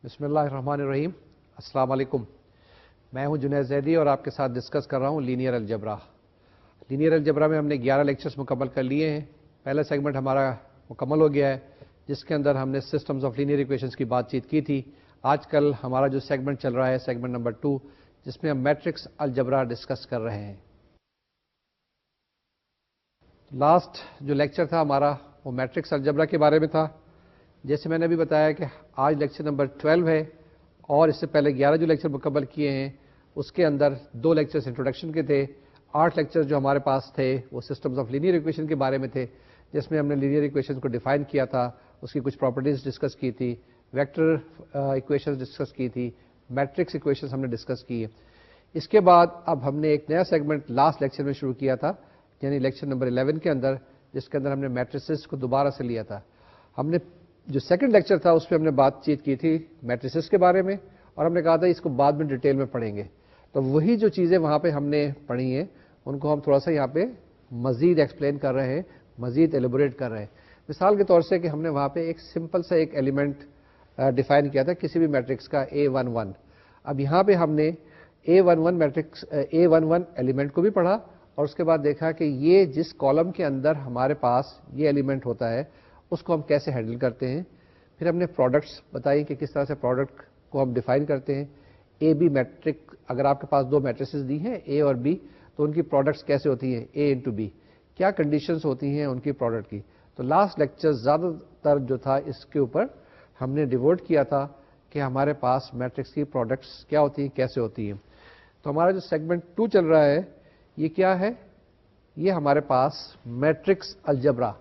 بسم اللہ الرحمن الرحیم. السلام علیکم. میں ہوں جنید زیدی اور آپ کے ساتھ ڈسکس کر رہا ہوں لینئر الجبرا. لینئر الجبرا میں ہم نے 11 لیکچرز مکمل کر لیے ہیں. پہلا سیگمنٹ ہمارا مکمل ہو گیا ہے جس کے اندر ہم نے سسٹمز آف لینئر ایکویشنز کی بات چیت کی تھی. آج کل ہمارا جو سیگمنٹ چل رہا ہے سیگمنٹ نمبر 2 جس میں ہم میٹرکس الجبرا ڈسکس کر رہے ہیں. لاسٹ جو لیکچر تھا ہمارا وہ میٹرکس الجبرا کے بارے میں تھا. جیسے میں نے ابھی بتایا کہ آج لیکچر نمبر 12 ہے اور اس سے پہلے 11 جو لیکچر مکمل کیے ہیں اس کے اندر 2 لیکچرز انٹروڈکشن کے تھے. 8 لیکچر جو ہمارے پاس تھے وہ سسٹمز آف لینئر ایکویشن کے بارے میں تھے جس میں ہم نے لینئر ایکویشن کو ڈیفائن کیا تھا, اس کی کچھ پراپرٹیز ڈسکس کی تھی, ویکٹر ایکویشن ڈسکس کی تھی, میٹرکس ایکویشن ہم نے ڈسکس کی ہے. اس کے بعد اب ہم نے ایک نیا سیگمنٹ لاسٹ لیکچر میں شروع کیا تھا یعنی لیکچر نمبر 11 کے اندر, جس کے اندر ہم نے میٹریسز کو دوبارہ سے لیا تھا. ہم نے جو سیکنڈ لیکچر تھا اس پہ ہم نے بات چیت کی تھی میٹریسز کے بارے میں اور ہم نے کہا تھا اس کو بعد میں ڈیٹیل میں پڑھیں گے. تو وہی جو چیزیں وہاں پہ ہم نے پڑھی ہیں ان کو ہم تھوڑا سا یہاں پہ مزید ایکسپلین کر رہے ہیں, مزید ایلیبوریٹ کر رہے ہیں. مثال کے طور سے کہ ہم نے وہاں پہ ایک سمپل سا ایک ایلیمنٹ ڈیفائن کیا تھا کسی بھی میٹرکس کا A11. اب یہاں پہ ہم نے A11 میٹرکس A11 ایلیمنٹ کو بھی پڑھا اور اس کے بعد دیکھا کہ یہ جس کالم کے اندر ہمارے پاس یہ ایلیمنٹ ہوتا ہے اس کو ہم کیسے ہینڈل کرتے ہیں. پھر ہم نے پروڈکٹس بتائی کہ کس طرح سے پروڈکٹ کو ہم ڈیفائن کرتے ہیں. اے بی میٹرک, اگر آپ کے پاس 2 میٹریسز دی ہیں اے اور بی تو ان کی پروڈکٹس کیسے ہوتی ہیں اے انٹو بی, کیا کنڈیشنز ہوتی ہیں ان کی پروڈکٹ کی. تو لاسٹ لیکچر زیادہ تر جو تھا اس کے اوپر ہم نے ڈیووٹ کیا تھا کہ ہمارے پاس میٹرکس کی پروڈکٹس کیا ہوتی ہیں, کیسے ہوتی ہیں. تو ہمارا جو سیگمنٹ 2 چل رہا ہے یہ کیا ہے, یہ ہمارے پاس میٹرکس الجبرا.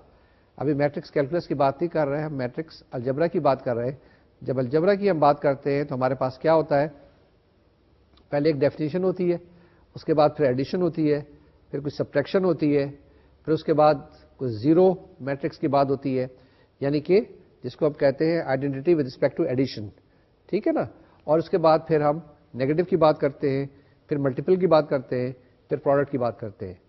ابھی میٹرکس کیلکولس کی بات نہیں کر رہے ہیں, ہم میٹرکس الجبرا کی بات کر رہے ہیں. جب الجبرا کی ہم بات کرتے ہیں تو ہمارے پاس کیا ہوتا ہے, پہلے ایک ڈیفینیشن ہوتی ہے, اس کے بعد پھر ایڈیشن ہوتی ہے, پھر کچھ سبٹریکشن ہوتی ہے, پھر اس کے بعد کچھ زیرو میٹرکس کی بات ہوتی ہے یعنی کہ جس کو ہم کہتے ہیں identity with respect to addition, ٹھیک ہے نا. اور اس کے بعد پھر ہم نیگیٹو کی بات کرتے ہیں, پھر ملٹیپل کی بات کرتے ہیں, پھر پروڈکٹ کی بات کرتے ہیں.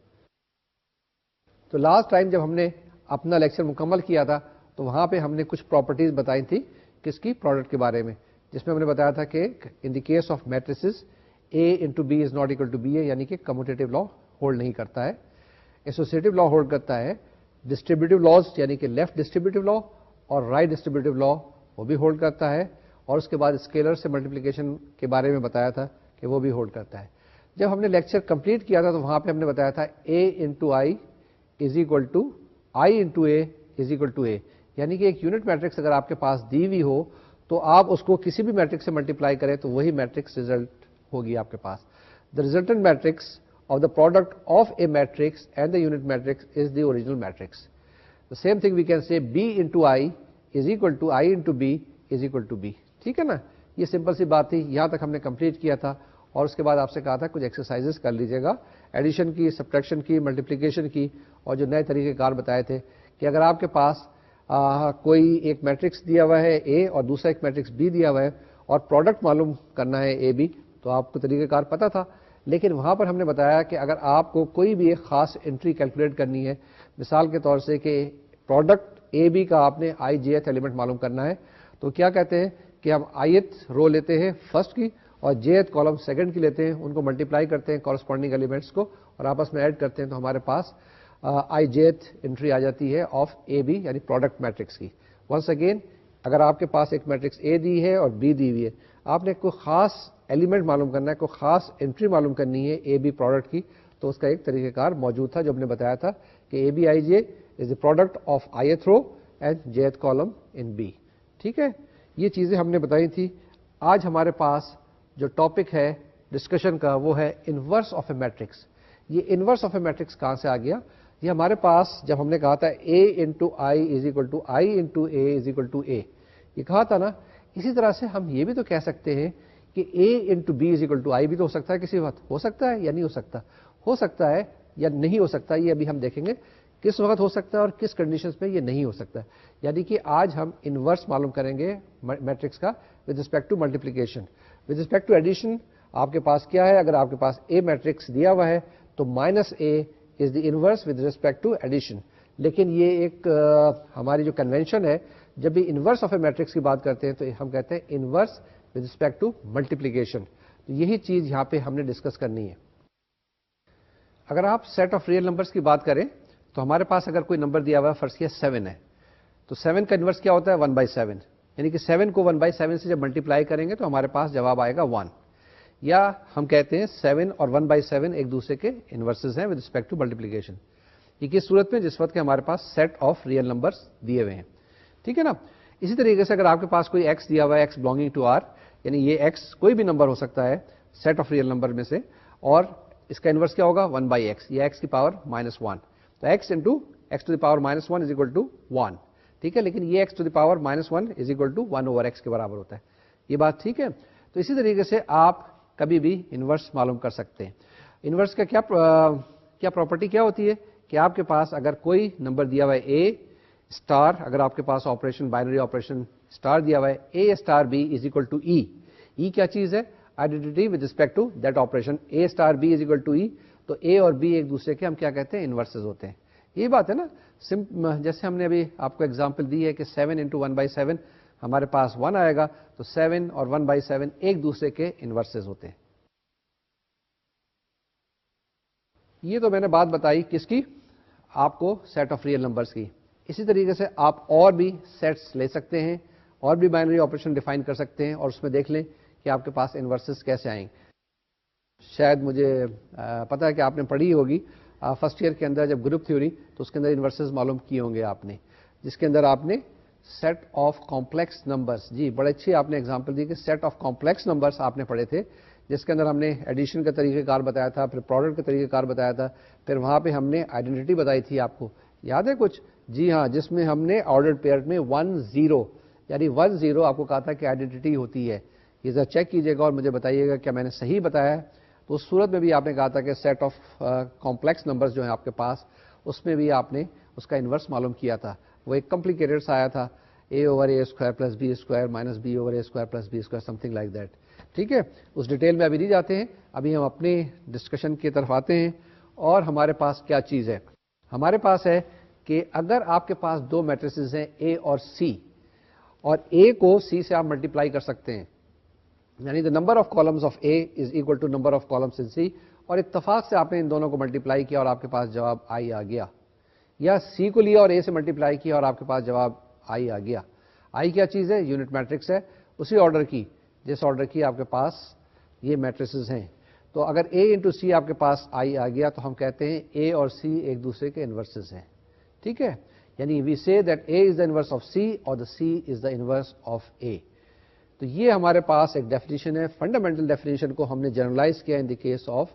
تو لاسٹ ٹائم جب ہم نے اپنا لیکچر مکمل کیا تھا تو وہاں پہ ہم نے کچھ پراپرٹیز بتائی تھی کس کی, پروڈکٹ کے بارے میں, جس میں ہم نے بتایا تھا کہ in the case of matrices A into B is not equal to B A یعنی کہ کموٹیٹو لا ہولڈ نہیں کرتا ہے, ایسوسیٹو لا ہولڈ کرتا ہے. ڈسٹریبیوٹیو لاز یعنی کہ لیفٹ ڈسٹریبیوٹیو لا اور رائٹ ڈسٹریبیوٹیو لا وہ بھی ہولڈ کرتا ہے. اور اس کے بعد اسکیلر سے ملٹیپلیکیشن کے بارے میں بتایا تھا کہ وہ بھی ہولڈ کرتا ہے. جب ہم نے لیکچر کمپلیٹ کیا تھا تو وہاں پہ ہم نے بتایا تھا A into I is equal to I into A is equal to A یعنی کہ ایک یونٹ میٹرکس اگر آپ کے پاس دی ہوئی ہو تو آپ اس کو کسی بھی میٹرکس سے ملٹیپلائی کریں تو وہی میٹرکس ریزلٹ ہوگی آپ کے پاس. The resultant matrix of the product of a matrix and the unit matrix is the original matrix. The same thing we can say B into I is equal to I into B is equal to B, ٹھیک ہے نا. یہ simple سی بات تھی, یہاں تک ہم نے کمپلیٹ کیا تھا اور اس کے بعد آپ سے کہا تھا کچھ ایکسرسائزز کر لیجیے گا ایڈیشن کی, سبٹریکشن کی, ملٹیپلیکیشن کی, اور جو نئے طریقہ کار بتائے تھے کہ اگر آپ کے پاس کوئی ایک میٹرکس دیا ہوا ہے اے اور دوسرا ایک میٹرکس بی دیا ہوا ہے اور پروڈکٹ معلوم کرنا ہے اے بی تو آپ کو طریقہ کار پتا تھا. لیکن وہاں پر ہم نے بتایا کہ اگر آپ کو کوئی بھی ایک خاص انٹری کیلکولیٹ کرنی ہے, مثال کے طور سے کہ پروڈکٹ اے بی کا آپ نے آئی جے ایتھ ایلیمنٹ معلوم کرنا ہے, تو کیا کہتے ہیں کہ ہم آئی ایتھ رو لیتے ہیں فرسٹ کی اور جے ایتھ کالم سیکنڈ کی لیتے ہیں, ان کو ملٹیپلائی کرتے ہیں کورسپونڈنگ ایلیمنٹس کو اور آپس میں ایڈ کرتے ہیں تو ہمارے پاس آئی جیتھ انٹری آ جاتی ہے آف اے بی یعنی پروڈکٹ میٹرکس کی. ونس اگین اگر آپ کے پاس ایک میٹرکس اے دی ہے اور بی دی ہوئی ہے, آپ نے کوئی خاص ایلیمنٹ معلوم کرنا ہے, کوئی خاص انٹری معلوم کرنی ہے اے بی پروڈکٹ کی, تو اس کا ایک طریقہ کار موجود تھا جو ہم نے بتایا تھا کہ A B I J is a product of I th row and J th column in B, ٹھیک ہے. یہ چیزیں ہم نے بتائی تھی. آج ہمارے پاس جو ٹاپک ہے ڈسکشن کا وہ ہے انورس آف اے میٹرکس. یہ انورس آف اے میٹرکس کہاں سے آ گیا, یہ ہمارے پاس جب ہم نے کہا تھا A into I is equal to I into A is equal to A, یہ کہا تھا نا. اسی طرح سے ہم یہ بھی تو کہہ سکتے ہیں کہ A into B is equal to I بھی تو ہو سکتا ہے کسی وقت, ہو سکتا ہے یا نہیں ہو سکتا, ہو سکتا ہے یا نہیں ہو سکتا, یہ ابھی ہم دیکھیں گے کس وقت ہو سکتا ہے اور کس کنڈیشنز میں یہ نہیں ہو سکتا. یعنی کہ آج ہم انورس معلوم کریں گے میٹرکس کا with respect to multiplication. With respect to addition آپ کے پاس کیا ہے, اگر آپ کے پاس اے میٹرکس دیا ہوا ہے تو minus A is the inverse with respect to addition. لیکن یہ ایک ہماری جو کنونشن ہے جب بھی انورس آف اے میٹرکس کی بات کرتے ہیں تو ہم کہتے ہیں inverse with respect to multiplication. تو یہی چیز یہاں پہ ہم نے ڈسکس کرنی ہے. اگر آپ سیٹ آف ریئل نمبرس کی بات کریں تو ہمارے پاس اگر کوئی نمبر دیا ہوا ہے, فرض کیا 7 ہے, تو 7 کا انورس کیا ہوتا ہے 1/7, یعنی کہ 7 کو 1/7 سے جب ملٹیپلائی کریں گے تو ہمارے پاس جواب آئے گا 1. یا ہم کہتے ہیں 7 اور 1/7 ایک دوسرے کے انورسز ہیں ود رسپیکٹ ٹو ملٹیپلیکیشن. یہ کس صورت میں؟ جس وقت کہ ہمارے پاس سیٹ آف ریئل نمبرس دیے ہوئے ہیں. ٹھیک ہے نا. اسی طریقے سے اگر آپ کے پاس کوئی ایکس دیا ہوا ہے, ایکس بلونگنگ ٹو آر, یعنی یہ ایکس کوئی بھی نمبر ہو سکتا ہے سیٹ آف ریئل نمبر میں سے, اور اس کا انورس کیا ہوگا 1/x, یا ایکس کی پاور -1. تو x into x to the power -1 is equal to 1. ٹھیک ہے, لیکن یہ x to the power -1 is equal to 1/x کے برابر ہوتا ہے. یہ بات ٹھیک ہے. تو اسی طریقے سے آپ کبھی بھی انورس معلوم کر سکتے ہیں. انورس کا کیا پراپرٹی کیا ہوتی ہے کہ آپ کے پاس اگر کوئی نمبر دیا ہوا ہے اے اسٹار, اگر آپ کے پاس آپریشن بائنری آپریشن اسٹار دیا ہوا ہے A star B is equal to E. E کیا چیز ہے؟ Identity with respect to that operation A star B is equal to E. تو اے اور بی ایک دوسرے کے ہم کیا کہتے ہیں؟ انورسز ہوتے ہیں. یہی بات ہے نا. جیسے ہم نے ابھی آپ کو ایگزامپل دی ہے کہ 7 انٹو 1/7 ہمارے پاس 1 آئے گا, تو 7 اور 1/7 ایک دوسرے کے انورسز ہوتے ہیں. یہ تو میں نے بات بتائی کس کی؟ آپ کو سیٹ آف ریئل نمبرز کی. اسی طریقے سے آپ اور بھی سیٹس لے سکتے ہیں, اور بھی بائنری آپریشن ڈیفائن کر سکتے ہیں, اور اس میں دیکھ لیں کہ آپ کے پاس انورسز کیسے آئیں. شاید مجھے پتا ہے کہ آپ نے پڑھی ہوگی فرسٹ ایئر کے اندر جب گروپ تھیوری, تو اس کے اندر انورسز معلوم کیے ہوں گے آپ نے, جس کے اندر آپ نے سیٹ آف کمپلیکس نمبرز, جی بڑے اچھی آپ نے ایگزامپل دی کہ سیٹ آف کمپلیکس نمبرز آپ نے پڑھے تھے, جس کے اندر ہم نے ایڈیشن کا طریقہ کار بتایا تھا, پھر پروڈکٹ کا طریقہ کار بتایا تھا, پھر وہاں پہ ہم نے آئیڈینٹی بتائی تھی. آپ کو یاد ہے کچھ؟ جی ہاں, جس میں ہم نے آرڈرڈ پیئر میں 1-0 یعنی 1-0 آپ کو کہا تھا کہ آئیڈینٹی ہوتی ہے. یہ ذرا چیک کیجئے گا اور مجھے بتائیے گا کیا میں نے صحیح بتایا ہے. تو اس صورت میں بھی آپ نے کہا تھا کہ سیٹ آف کمپلیکس نمبرز جو ہیں آپ کے پاس, اس میں بھی آپ نے اس کا انورس معلوم کیا تھا. وہ ایک کمپلیکیٹڈ سا آیا تھا, a/a² + b² - b/a² + b², some thing like that. ٹھیک ہے, اس ڈیٹیل میں ابھی نہیں جاتے ہیں, ابھی ہم اپنے ڈسکشن کی طرف آتے ہیں. اور ہمارے پاس کیا چیز ہے؟ ہمارے پاس ہے کہ اگر آپ کے پاس دو میٹریسز ہیں اے اور سی, اور اے کو سی سے آپ ملٹیپلائی کر سکتے ہیں, یعنی the number of columns of A is equal to number of columns in C, اور اتفاق سے آپ نے ان دونوں کو ملٹیپلائی کیا اور آپ کے پاس جواب آئی آ گیا. یا سی کو لیا اور اے سے ملٹیپلائی کیا اور آپ کے پاس جواب آئی آ گیا. آئی کیا چیز ہے؟ یونٹ میٹرکس ہے, اسی آرڈر کی جس آرڈر کی آپ کے پاس یہ میٹریسز ہیں. تو اگر اے انٹو سی آپ کے پاس آئی آ گیا تو ہم کہتے ہیں اے اور سی ایک دوسرے کے انورسز ہیں. ٹھیک ہے, یعنی we say that A is the inverse of C اور the C is the inverse of اے. تو یہ ہمارے پاس ایک ڈیفینیشن ہے. فنڈامنٹل ڈیفینیشن کو ہم نے جنرلائز کیا in the case of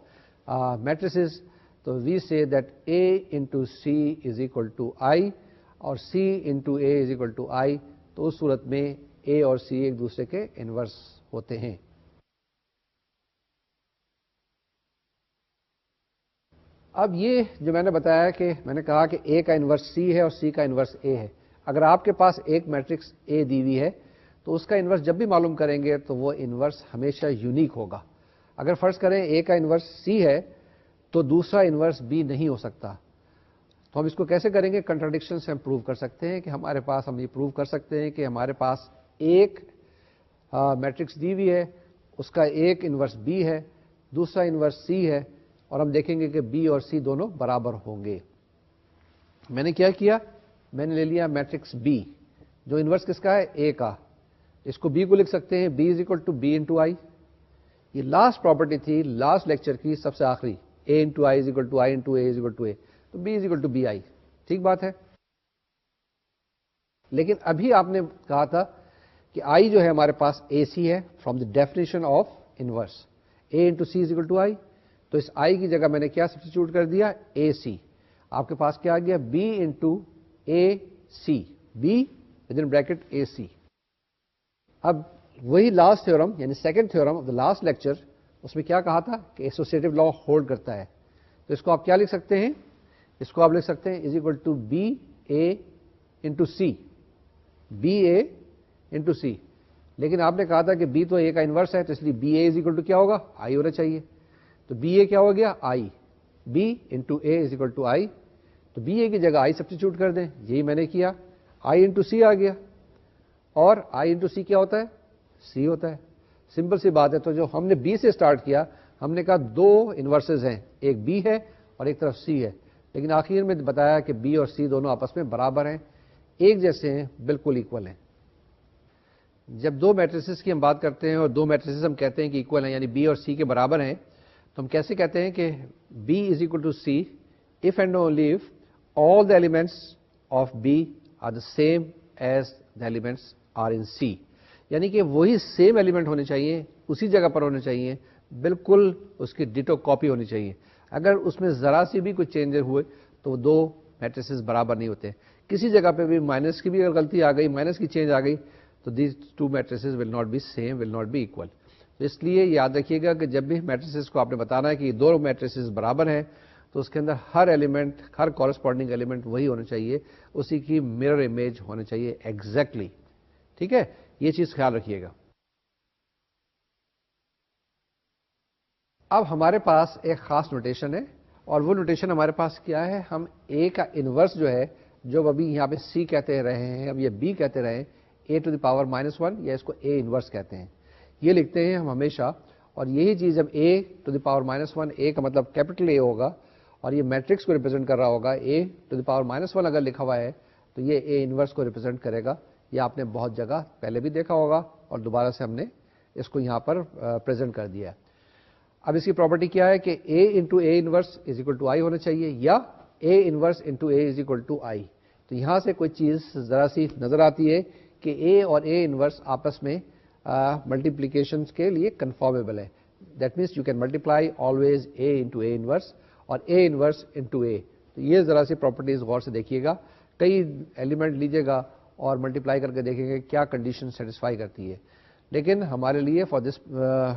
matrices. تو we say that A into C is equal to I اور C into A is equal to I. تو اس صورت میں اے اور سی ایک دوسرے کے انورس ہوتے ہیں. اب یہ جو میں نے بتایا کہ میں نے کہا کہ اے کا انورس سی ہے اور سی کا انورس اے ہے. اگر آپ کے پاس ایک میٹرکس اے دی ہوئی ہے تو اس کا انورس جب بھی معلوم کریں گے تو وہ انورس ہمیشہ یونیک ہوگا. اگر فرض کریں اے کا انورس سی ہے تو دوسرا انورس بی نہیں ہو سکتا. تو ہم اس کو کیسے کریں گے؟ کنٹراڈکشن سے ہم پروو کر سکتے ہیں کہ ہمارے پاس, ہم یہ پروو کر سکتے ہیں کہ ہمارے پاس ایک میٹرکس دی ہوئی ہے, اس کا ایک انورس بی ہے, دوسرا انورس سی ہے, اور ہم دیکھیں گے کہ بی اور سی دونوں برابر ہوں گے. میں نے کیا کیا؟ میں نے لے لیا میٹرکس بی جو انورس کس کا ہے؟ اے کا. اس کو بی کو لکھ سکتے ہیں B is equal to B into I. یہ لاسٹ پراپرٹی تھی لاسٹ لیکچر کی سب سے آخری, A into I is equal to I into A is equal to A. تو B is equal to B I. ٹھیک بات ہے. لیکن ابھی آپ نے کہا تھا کہ آئی جو ہے ہمارے پاس اے سی ہے from the definition of inverse, A into C is equal to I. تو اس آئی کی جگہ میں نے کیا سبسٹیچیوٹ کر دیا؟ اے سی. آپ کے پاس کیا آ گیا؟ B into A C, B with in bracket A C. اب وہی لاسٹ تھیورم یعنی second theorem of the last lecture, اس میں کیا کہا تھا کہ ایسوسیٹو لا ہولڈ کرتا ہے. تو اس کو آپ کیا لکھ سکتے ہیں؟ اس کو آپ لکھ سکتے ہیں is equal to B A into C, B A into C. لیکن آپ نے کہا تھا کہ بی تو اے کا انورس ہے, تو اس لیے B A is equal to کیا ہوگا؟ آئی ہونا چاہیے. تو بی اے کیا ہو گیا؟ I. B into A is equal to I. تو بی اے کی جگہ آئی سبسٹیچیوٹ کر دیں, یہی میں نے کیا. آئی انٹو سی آ گیا. اور I انٹو سی کیا ہوتا ہے؟ سی ہوتا ہے. سمپل سی بات ہے. تو جو ہم نے بی سے اسٹارٹ کیا, ہم نے کہا دو انورسز ہیں, ایک بی ہے اور ایک طرف سی ہے, لیکن آخر میں بتایا کہ بی اور سی دونوں آپس میں برابر ہیں, ایک جیسے ہیں, بالکل ایکول ہیں. جب دو میٹریسز کی ہم بات کرتے ہیں اور دو میٹریسز ہم کہتے ہیں کہ ایکول ہیں, یعنی بی اور سی کے برابر ہیں, تو ہم کیسے کہتے ہیں کہ B is equal to C if and only if all the elements of B are the same as the elements are in C. یعنی کہ وہی سیم ایلیمنٹ ہونے چاہیے, اسی جگہ پر ہونے چاہیے, بالکل اس کی ڈیٹو کاپی ہونی چاہیے. اگر اس میں ذرا سی بھی کوئی چینج ہوئے تو وہ دو میٹریسز برابر نہیں ہوتے. کسی جگہ پہ بھی مائنس کی بھی اگر غلطی آ گئی, مائنس کی چینج آ گئی, تو these two matrices will not be same, will not be equal. تو اس لیے یاد رکھیے گا کہ جب بھی میٹریسز کو آپ نے بتانا ہے کہ یہ دو میٹریسز برابر ہیں, تو اس کے اندر ہر ایلیمنٹ, ہر کورسپونڈنگ ایلیمنٹ وہی ہونا چاہیے, اسی کی میرر امیج ہونا چاہیے ایگزیکٹلی. ٹھیک ہے, یہ چیز خیال رکھیے گا. اب ہمارے پاس ایک خاص نوٹیشن ہے, اور وہ نوٹیشن ہمارے پاس کیا ہے, ہم اے کا انورس جو ہے, جو ابھی یہاں پہ سی کہتے رہے ہیں, اب یہ بی کہتے رہے ہیں, اے ٹو دی پاور -1 یا اس کو اے انورس کہتے ہیں, یہ لکھتے ہیں ہم ہمیشہ. اور یہی چیز جب اے ٹو دی پاور -1, اے کا مطلب کیپٹل اے ہوگا, اور یہ میٹرکس کو ریپرزینٹ کر رہا ہوگا, اے ٹو دی پاور -1 اگر لکھا ہوا ہے تو یہ اے انورس کو ریپرزینٹ کرے گا. یہ آپ نے بہت جگہ پہلے بھی دیکھا ہوگا, اور دوبارہ سے ہم نے اس کو یہاں پر پریزنٹ کر دیا ہے. اب اس کی پراپرٹی کیا ہے کہ A into A inverse is equal to I ہونا چاہیے, یا A inverse into A is equal to I. تو یہاں سے کوئی چیز ذرا سی نظر آتی ہے کہ اے اور اے انورس آپس میں ملٹیپلیکیشن کے لیے کنفارمیبل ہے. That means you can multiply always a into A inverse اور اے انورس انٹو اے. تو یہ ذرا سی پراپرٹیز غور سے دیکھیے گا, کئی ایلیمنٹ لیجیے گا اور ملٹیپلائی کر کے دیکھیں گے کیا کنڈیشن سیٹسفائی کرتی ہے. لیکن ہمارے لیے فار دس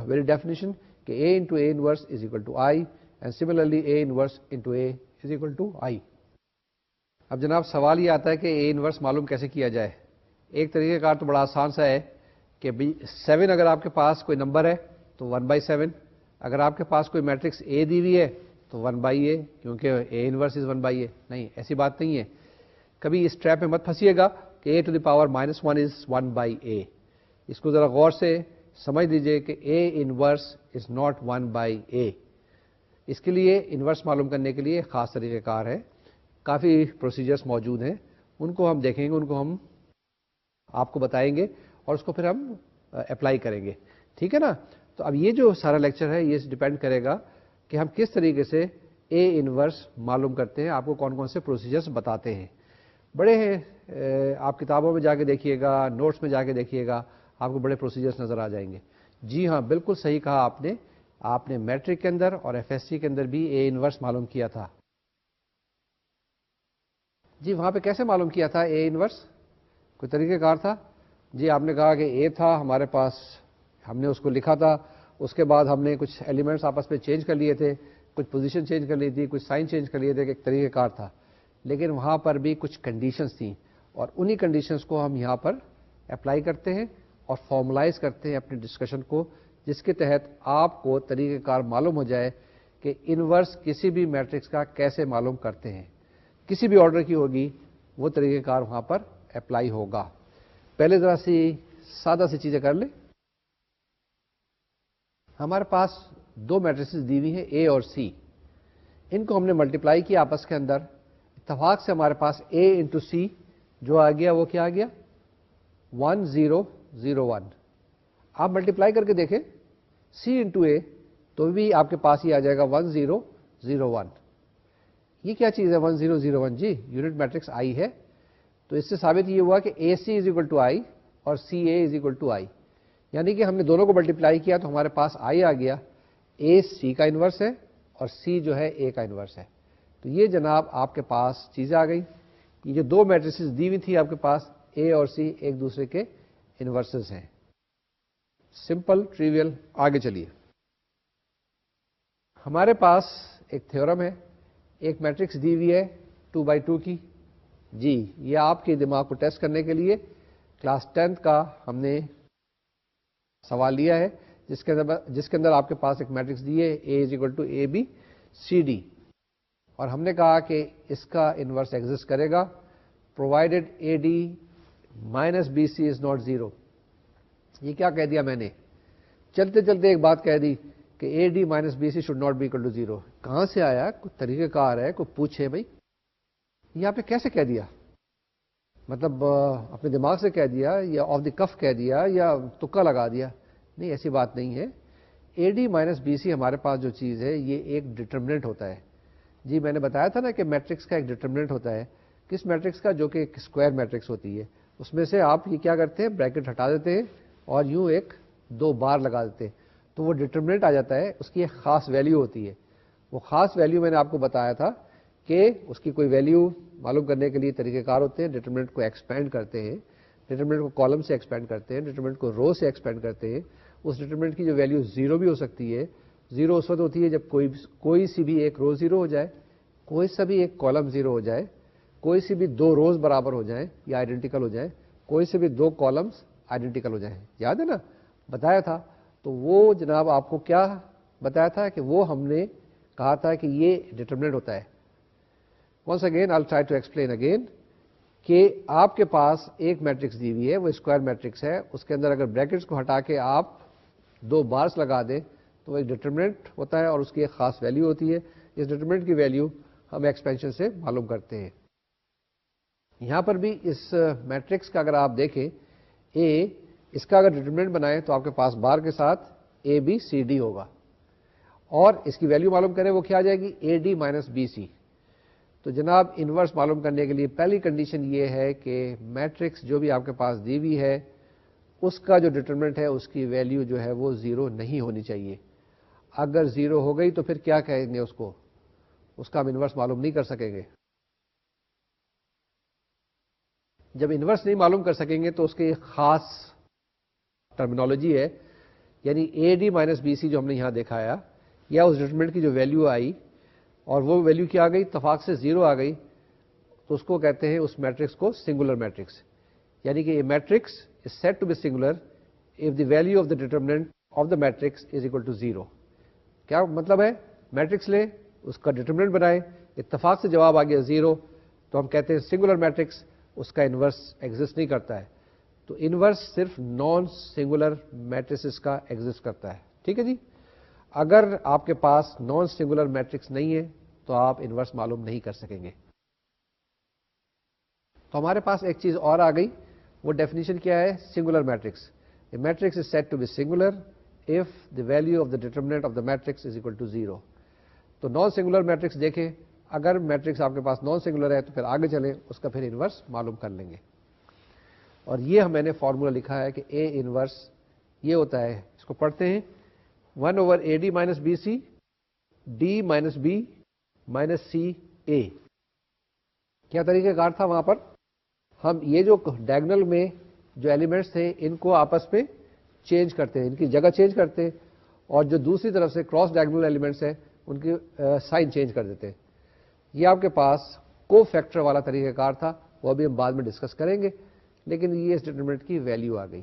ویری ڈیفینیشن کہ A into A inverse is equal to I, and similarly A inverse into A is equal to I. اب جناب سوال یہ آتا ہے کہ اے انورس معلوم کیسے کیا جائے. ایک طریقہ کار تو بڑا آسان سا ہے کہ 7 اگر آپ کے پاس کوئی نمبر ہے تو 1/7, اگر آپ کے پاس کوئی میٹرکس اے دی ہوئی ہے تو 1/A, کیونکہ اے انورس از 1/A. نہیں, ایسی بات نہیں ہے. کبھی اس ٹریپ میں مت پھنسیے گا کہ اے to the power -1 is 1/A. اس کو ذرا غور سے سمجھ لیجئے کہ اے انورس از ناٹ 1/A. اس کے لیے انورس معلوم کرنے کے لیے خاص طریقہ کار ہے, کافی پروسیجرز موجود ہیں, ان کو ہم دیکھیں گے, ان کو ہم آپ کو بتائیں گے, اور اس کو پھر ہم اپلائی کریں گے. ٹھیک ہے نا. تو اب یہ جو سارا لیکچر ہے یہ ڈیپینڈ کرے گا کہ ہم کس طریقے سے اے انورس معلوم کرتے ہیں, آپ کو کون کون سے پروسیجرز بتاتے ہیں. بڑے ہیں, آپ کتابوں میں جا کے دیکھیے گا, نوٹس میں جا کے دیکھیے گا, آپ کو بڑے پروسیجرز نظر آ جائیں گے. جی ہاں, بالکل صحیح کہا آپ نے میٹرک کے اندر اور ایف ایس سی کے اندر بھی اے انورس معلوم کیا تھا. جی وہاں پہ کیسے معلوم کیا تھا اے انورس, کوئی طریقہ کار تھا؟ جی آپ نے کہا کہ اے تھا ہمارے پاس, ہم نے اس کو لکھا تھا, اس کے بعد ہم نے کچھ ایلیمنٹس آپس میں چینج کر لیے تھے, کچھ پوزیشن چینج کر لی تھی, کچھ سائن چینج کر لیے تھے, کہ ایک طریقہ کار تھا. لیکن وہاں پر بھی کچھ کنڈیشنز تھیں, اور انہی کنڈیشنز کو ہم یہاں پر اپلائی کرتے ہیں اور فارملائز کرتے ہیں اپنے ڈسکشن کو, جس کے تحت آپ کو طریقہ کار معلوم ہو جائے کہ انورس کسی بھی میٹرکس کا کیسے معلوم کرتے ہیں. کسی بھی آرڈر کی ہوگی وہ طریقہ کار وہاں پر اپلائی ہوگا. پہلے ذرا سی سادہ سی چیزیں کر لیں. ہمارے پاس دو میٹریسز دی ہوئی ہیں اے اور سی, ان کو ہم نے ملٹیپلائی کیا آپس کے اندر, اتفاق سے ہمارے پاس اے انٹو سی جو آ گیا وہ کیا آ گیا 1001. آپ ملٹیپلائی کر کے دیکھیں سی انٹو اے تو بھی آپ کے پاس ہی آ جائے گا 1001. یہ کیا چیز ہے 1001؟ جی یونٹ میٹرکس آئی ہے. تو اس سے ثابت یہ ہوا کہ اے سی از اکول ٹو آئی اور سی اے از اکول ٹو آئی, یعنی کہ ہم نے دونوں کو ملٹیپلائی کیا تو ہمارے پاس آئی آ گیا. اے سی کا انورس ہے اور سی جو ہے اے کا انورس ہے. تو یہ جناب آپ کے پاس چیزیں آ گئی. یہ جو دو میٹریسز دی ہوئی تھی آپ کے پاس اے اور سی ایک دوسرے کے انورسز ہیں. Simple trivial. آگے چلیے. ہمارے پاس ایک تھیورم ہے, ایک میٹرکس دی ہوئی ہے 2x2 کی. جی یہ آپ کے دماغ کو ٹیسٹ کرنے کے لیے کلاس 10th کا ہم نے سوال لیا ہے, جس کے اندر آپ کے پاس ایک میٹرکس دی ہے A is equal to A B C D, اور ہم نے کہا کہ اس کا انورس ایگزسٹ کرے گا provided A D minus B C is not zero. یہ کیا کہہ دیا میں نے؟ چلتے چلتے ایک بات کہہ دی کہ A D minus B C should not be equal to zero. کہاں سے آیا؟ کوئی طریقہ کار ہے؟ کوئی پوچھے بھائی یہاں پہ کیسے کہہ دیا؟ مطلب اپنے دماغ سے کہہ دیا یا آف دی کف کہہ دیا یا تکا لگا دیا؟ نہیں، ایسی بات نہیں ہے. اے ڈی مائنس بی سی ہمارے پاس جو چیز ہے یہ ایک ڈٹرمنٹ ہوتا ہے. جی میں نے بتایا تھا نا کہ میٹرکس کا ایک ڈٹرمنٹ ہوتا ہے. کس میٹرکس کا؟ جو کہ ایک اسکوائر میٹرکس ہوتی ہے. اس میں سے آپ یہ کیا کرتے ہیں؟ بریکٹ ہٹا دیتے ہیں اور یوں ایک دو بار لگا دیتے ہیں تو وہ ڈٹرمنٹ آ جاتا ہے. اس کی ایک خاص ویلیو ہوتی ہے. وہ خاص ویلیو میں نے آپ کو بتایا تھا کہ اس کی کوئی ویلیو معلوم کرنے کے لیے طریقہ کار ہوتے ہیں. ڈٹرمنٹ کو ایکسپینڈ کرتے ہیں، ڈٹرمنٹ کو کالم سے ایکسپینڈ کرتے ہیں، ڈٹرمنٹ کو رو سے ایکسپینڈ کرتے ہیں. اس ڈٹرمنٹ کی جو ویلیو زیرو بھی ہو سکتی ہے. زیرو اس وقت ہوتی ہے جب کوئی سی بھی ایک رو زیرو ہو جائے، کوئی سا بھی ایک کالم زیرو ہو جائے، کوئی سی بھی دو روز برابر ہو جائیں یا آئیڈینٹیکل ہو جائیں، کوئی سے بھی دو کالمز آئیڈینٹیکل ہو جائیں. یاد ہے نا؟ بتایا تھا. تو وہ جناب آپ کو کیا بتایا تھا کہ وہ ہم نے کہا تھا کہ یہ ڈٹرمنٹ ہوتا ہے. Once again I try to explain again کہ آپ کے پاس ایک میٹرکس دی ہوئی ہے، وہ اسکوائر میٹرکس ہے. اس کے اندر اگر بریکٹس کو ہٹا کے آپ دو بارس لگا دیں تو وہ ایک ڈٹرمنٹ ہوتا ہے اور اس کی ایک خاص ویلیو ہوتی ہے. اس ڈٹرمنٹ کی ویلیو ہم ایکسپینشن سے معلوم کرتے ہیں. یہاں پر بھی اس میٹرکس کا اگر آپ دیکھیں اے، اس کا اگر ڈٹرمنٹ بنائیں تو آپ کے پاس بار کے ساتھ اے بی سی ڈی ہوگا اور اس کی ویلیو معلوم کریں وہ کیا آ جائے گی؟ اے ڈی مائنس بی سی. تو جناب انورس معلوم کرنے کے لیے پہلی کنڈیشن یہ ہے کہ میٹرکس جو بھی آپ کے پاس دی ہوئی ہے اس کا جو ڈٹرمنٹ ہے اس کی ویلیو جو ہے وہ زیرو نہیں ہونی چاہیے. اگر زیرو ہو گئی تو پھر کیا کہیں گے اس کو؟ اس کا ہم انورس معلوم نہیں کر سکیں گے. جب انورس نہیں معلوم کر سکیں گے تو اس کی ایک خاص ٹرمینالوجی ہے، یعنی اے ڈی مائنس بی سی جو ہم نے یہاں دیکھایا یا اس ڈٹرمنٹ کی جو ویلیو آئی اور وہ ویلیو کیا آ گئی؟ اتفاق سے زیرو آ گئی تو اس کو کہتے ہیں اس میٹرکس کو سنگولر میٹرکس. یعنی کہ یہ matrix is said to be singular if the value of the determinant of the matrix is equal to zero. کیا مطلب ہے؟ میٹرکس لیں، اس کا ڈٹرمنٹ بنائیں، اتفاق سے جواب آ گیا زیرو تو ہم کہتے ہیں سنگولر میٹرکس. اس کا انورس ایگزسٹ نہیں کرتا ہے. تو انورس صرف نان سنگولر میٹرسز کا ایگزسٹ کرتا ہے. ٹھیک ہے جی. اگر آپ کے پاس نان سنگولر میٹرکس نہیں ہے تو آپ انورس معلوم نہیں کر سکیں گے. تو ہمارے پاس ایک چیز اور آ گئی، وہ ڈیفینیشن کیا ہے؟ Singular matrix. A matrix is said to be singular if the value of the determinant of the matrix is equal to zero. تو نان سنگولر میٹرکس دیکھیں، اگر میٹرکس آپ کے پاس نان سنگولر ہے تو پھر آگے چلیں، اس کا پھر انورس معلوم کر لیں گے. اور یہ میں نے فارمولا لکھا ہے کہ اے انورس یہ ہوتا ہے، اس کو پڑھتے ہیں 1 over A D minus B C D minus B minus C A. کیا طریقہ کار تھا وہاں پر؟ ہم یہ جو ڈائگنل میں جو ایلیمنٹس تھے ان کو آپس میں چینج کرتے ہیں، ان کی جگہ چینج کرتے ہیں اور جو دوسری طرف سے کراس ڈائگنل ایلیمنٹس ہیں ان کی سائن چینج کر دیتے ہیں. یہ آپ کے پاس کو فیکٹر والا طریقہ کار تھا، وہ ابھی ہم بعد میں ڈسکس کریں گے. لیکن یہ اس ڈٹرمنٹ کی ویلیو آ گئی.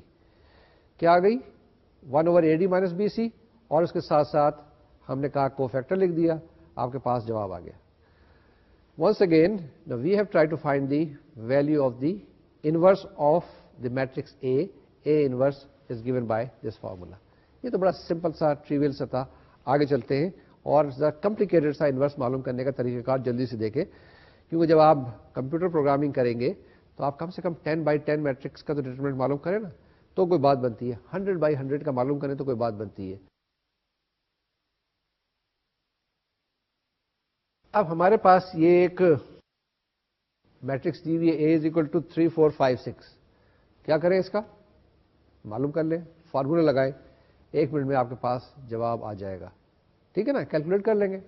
کیا آ گئی؟ 1 over A D minus B C اور اس کے ساتھ ساتھ ہم نے کہا کو فیکٹر لکھ دیا، آپ کے پاس جواب آ گیا. Once again, now we have tried to find the value of the inverse of the matrix A. A inverse is given by this formula. یہ تو بڑا سمپل سا ٹریویل سا تھا. آگے چلتے ہیں اور کمپلیکیٹڈ سا انورس معلوم کرنے کا طریقہ کار جلدی سے دیکھیں، کیونکہ جب آپ کمپیوٹر پروگرامنگ کریں گے تو آپ کم سے کم 10 بائی 10 میٹرکس کا تو ڈٹرمنٹ معلوم کریں نا تو کوئی بات بنتی ہے. 100 بائی 100 کا معلوم کریں تو کوئی بات بنتی ہے. اب ہمارے پاس یہ ایک میٹرکس دی ہوئی ہے اے از اکول ٹو 3 4 5 6. کیا کریں؟ اس کا معلوم کر لیں، فارمولا لگائیں، 1 منٹ میں آپ کے پاس جواب آ جائے گا. ٹھیک ہے نا؟ کیلکولیٹ کر لیں گے،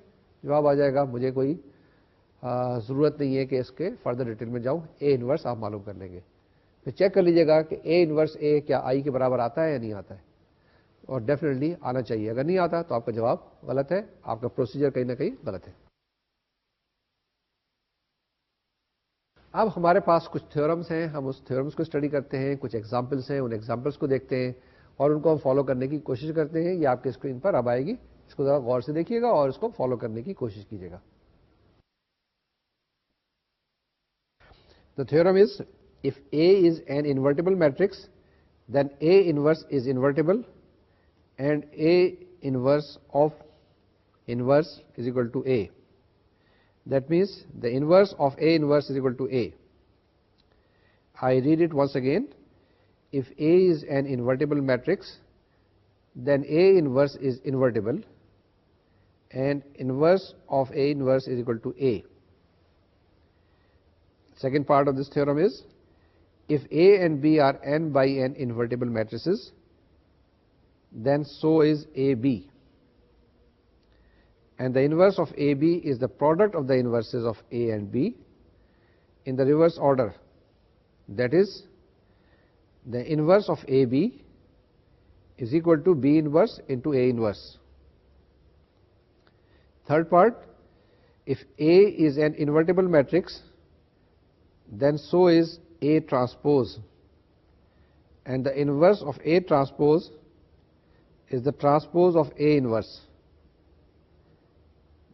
جواب آ جائے گا. مجھے کوئی ضرورت نہیں ہے کہ اس کے فردر ڈیٹیل میں جاؤں. اے انورس آپ معلوم کر لیں گے. پھر چیک کر لیجیے گا کہ اے انورس اے کیا آئی کے برابر آتا ہے یا نہیں آتا ہے، اور ڈیفینیٹلی آنا چاہیے. اگر نہیں آتا تو آپ کا جواب غلط ہے، آپ کا پروسیجر کہیں نہ کہیں غلط ہے. اب ہمارے پاس کچھ تھیورمز ہیں، ہم اس تھیورمز کو اسٹڈی کرتے ہیں. کچھ ایگزامپلس ہیں، ان ایگزامپلس کو دیکھتے ہیں اور ان کو ہم فالو کرنے کی کوشش کرتے ہیں. یہ آپ کے اسکرین پر اب آئے گی، اس کو ذرا غور سے دیکھیے گا اور اس کو فالو کرنے کی کوشش کیجیے گا. The theorem is if A is an invertible matrix, then A inverse is invertible, and A inverse of inverse is equal to A. That means the inverse of A inverse is equal to A. I read it once again. If A is an invertible matrix, then A inverse is invertible, and inverse of A inverse is equal to A. Second part of this theorem is, if A and B are n by n invertible matrices, then so is AB. And the inverse of AB is the product of the inverses of A and B in the reverse order. That is, the inverse of AB is equal to B inverse into A inverse. Third part, if A is an invertible matrix, then so is A transpose, and the inverse of A transpose is the transpose of A inverse.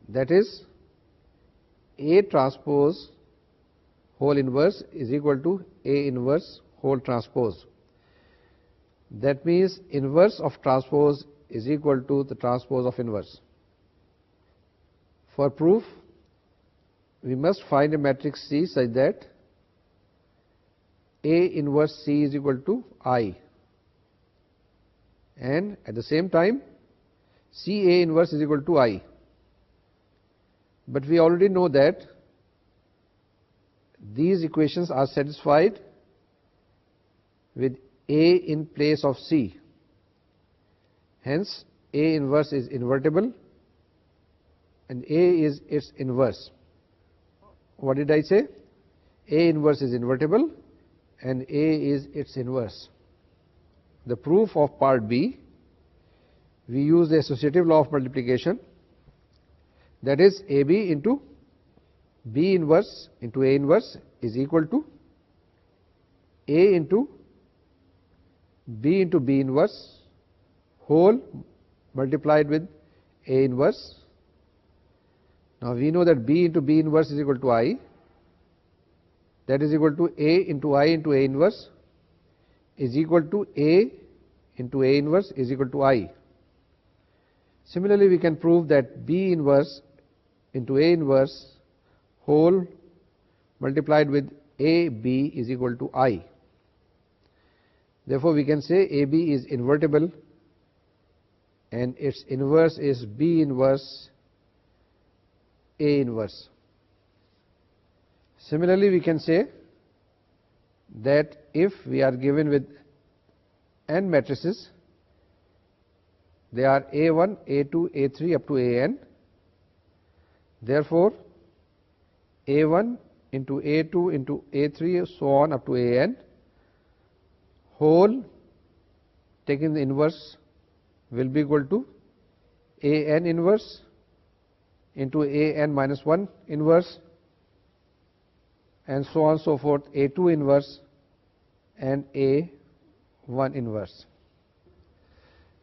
That is, A transpose whole inverse is equal to A inverse whole transpose. That means inverse of transpose is equal to the transpose of inverse. For proof, we must find a matrix C such that A inverse C is equal to I, and at the same time C A inverse is equal to I. But we already know that these equations are satisfied with A in place of C. Hence, A inverse is invertible and A is its inverse. What did I say? A inverse is invertible and A is its inverse. The proof of part B, we use the associative law of multiplication. That is, AB into B inverse into A inverse is equal to A into B inverse whole multiplied with A inverse. Now we know that B into B inverse is equal to I. That is equal to A into I into A inverse is equal to A into A inverse is equal to I. Similarly, we can prove that B inverse into A inverse whole multiplied with AB is equal to I. Therefore, we can say AB is invertible and its inverse is B inverse A inverse. Similarly, we can say that if we are given with n matrices, they are A1, A2, A3 up to AN. Therefore, A1 into A2 into A3 so on up to AN whole taking the inverse will be equal to AN inverse into AN minus 1 inverse and so on so forth, A2 inverse and A1 inverse.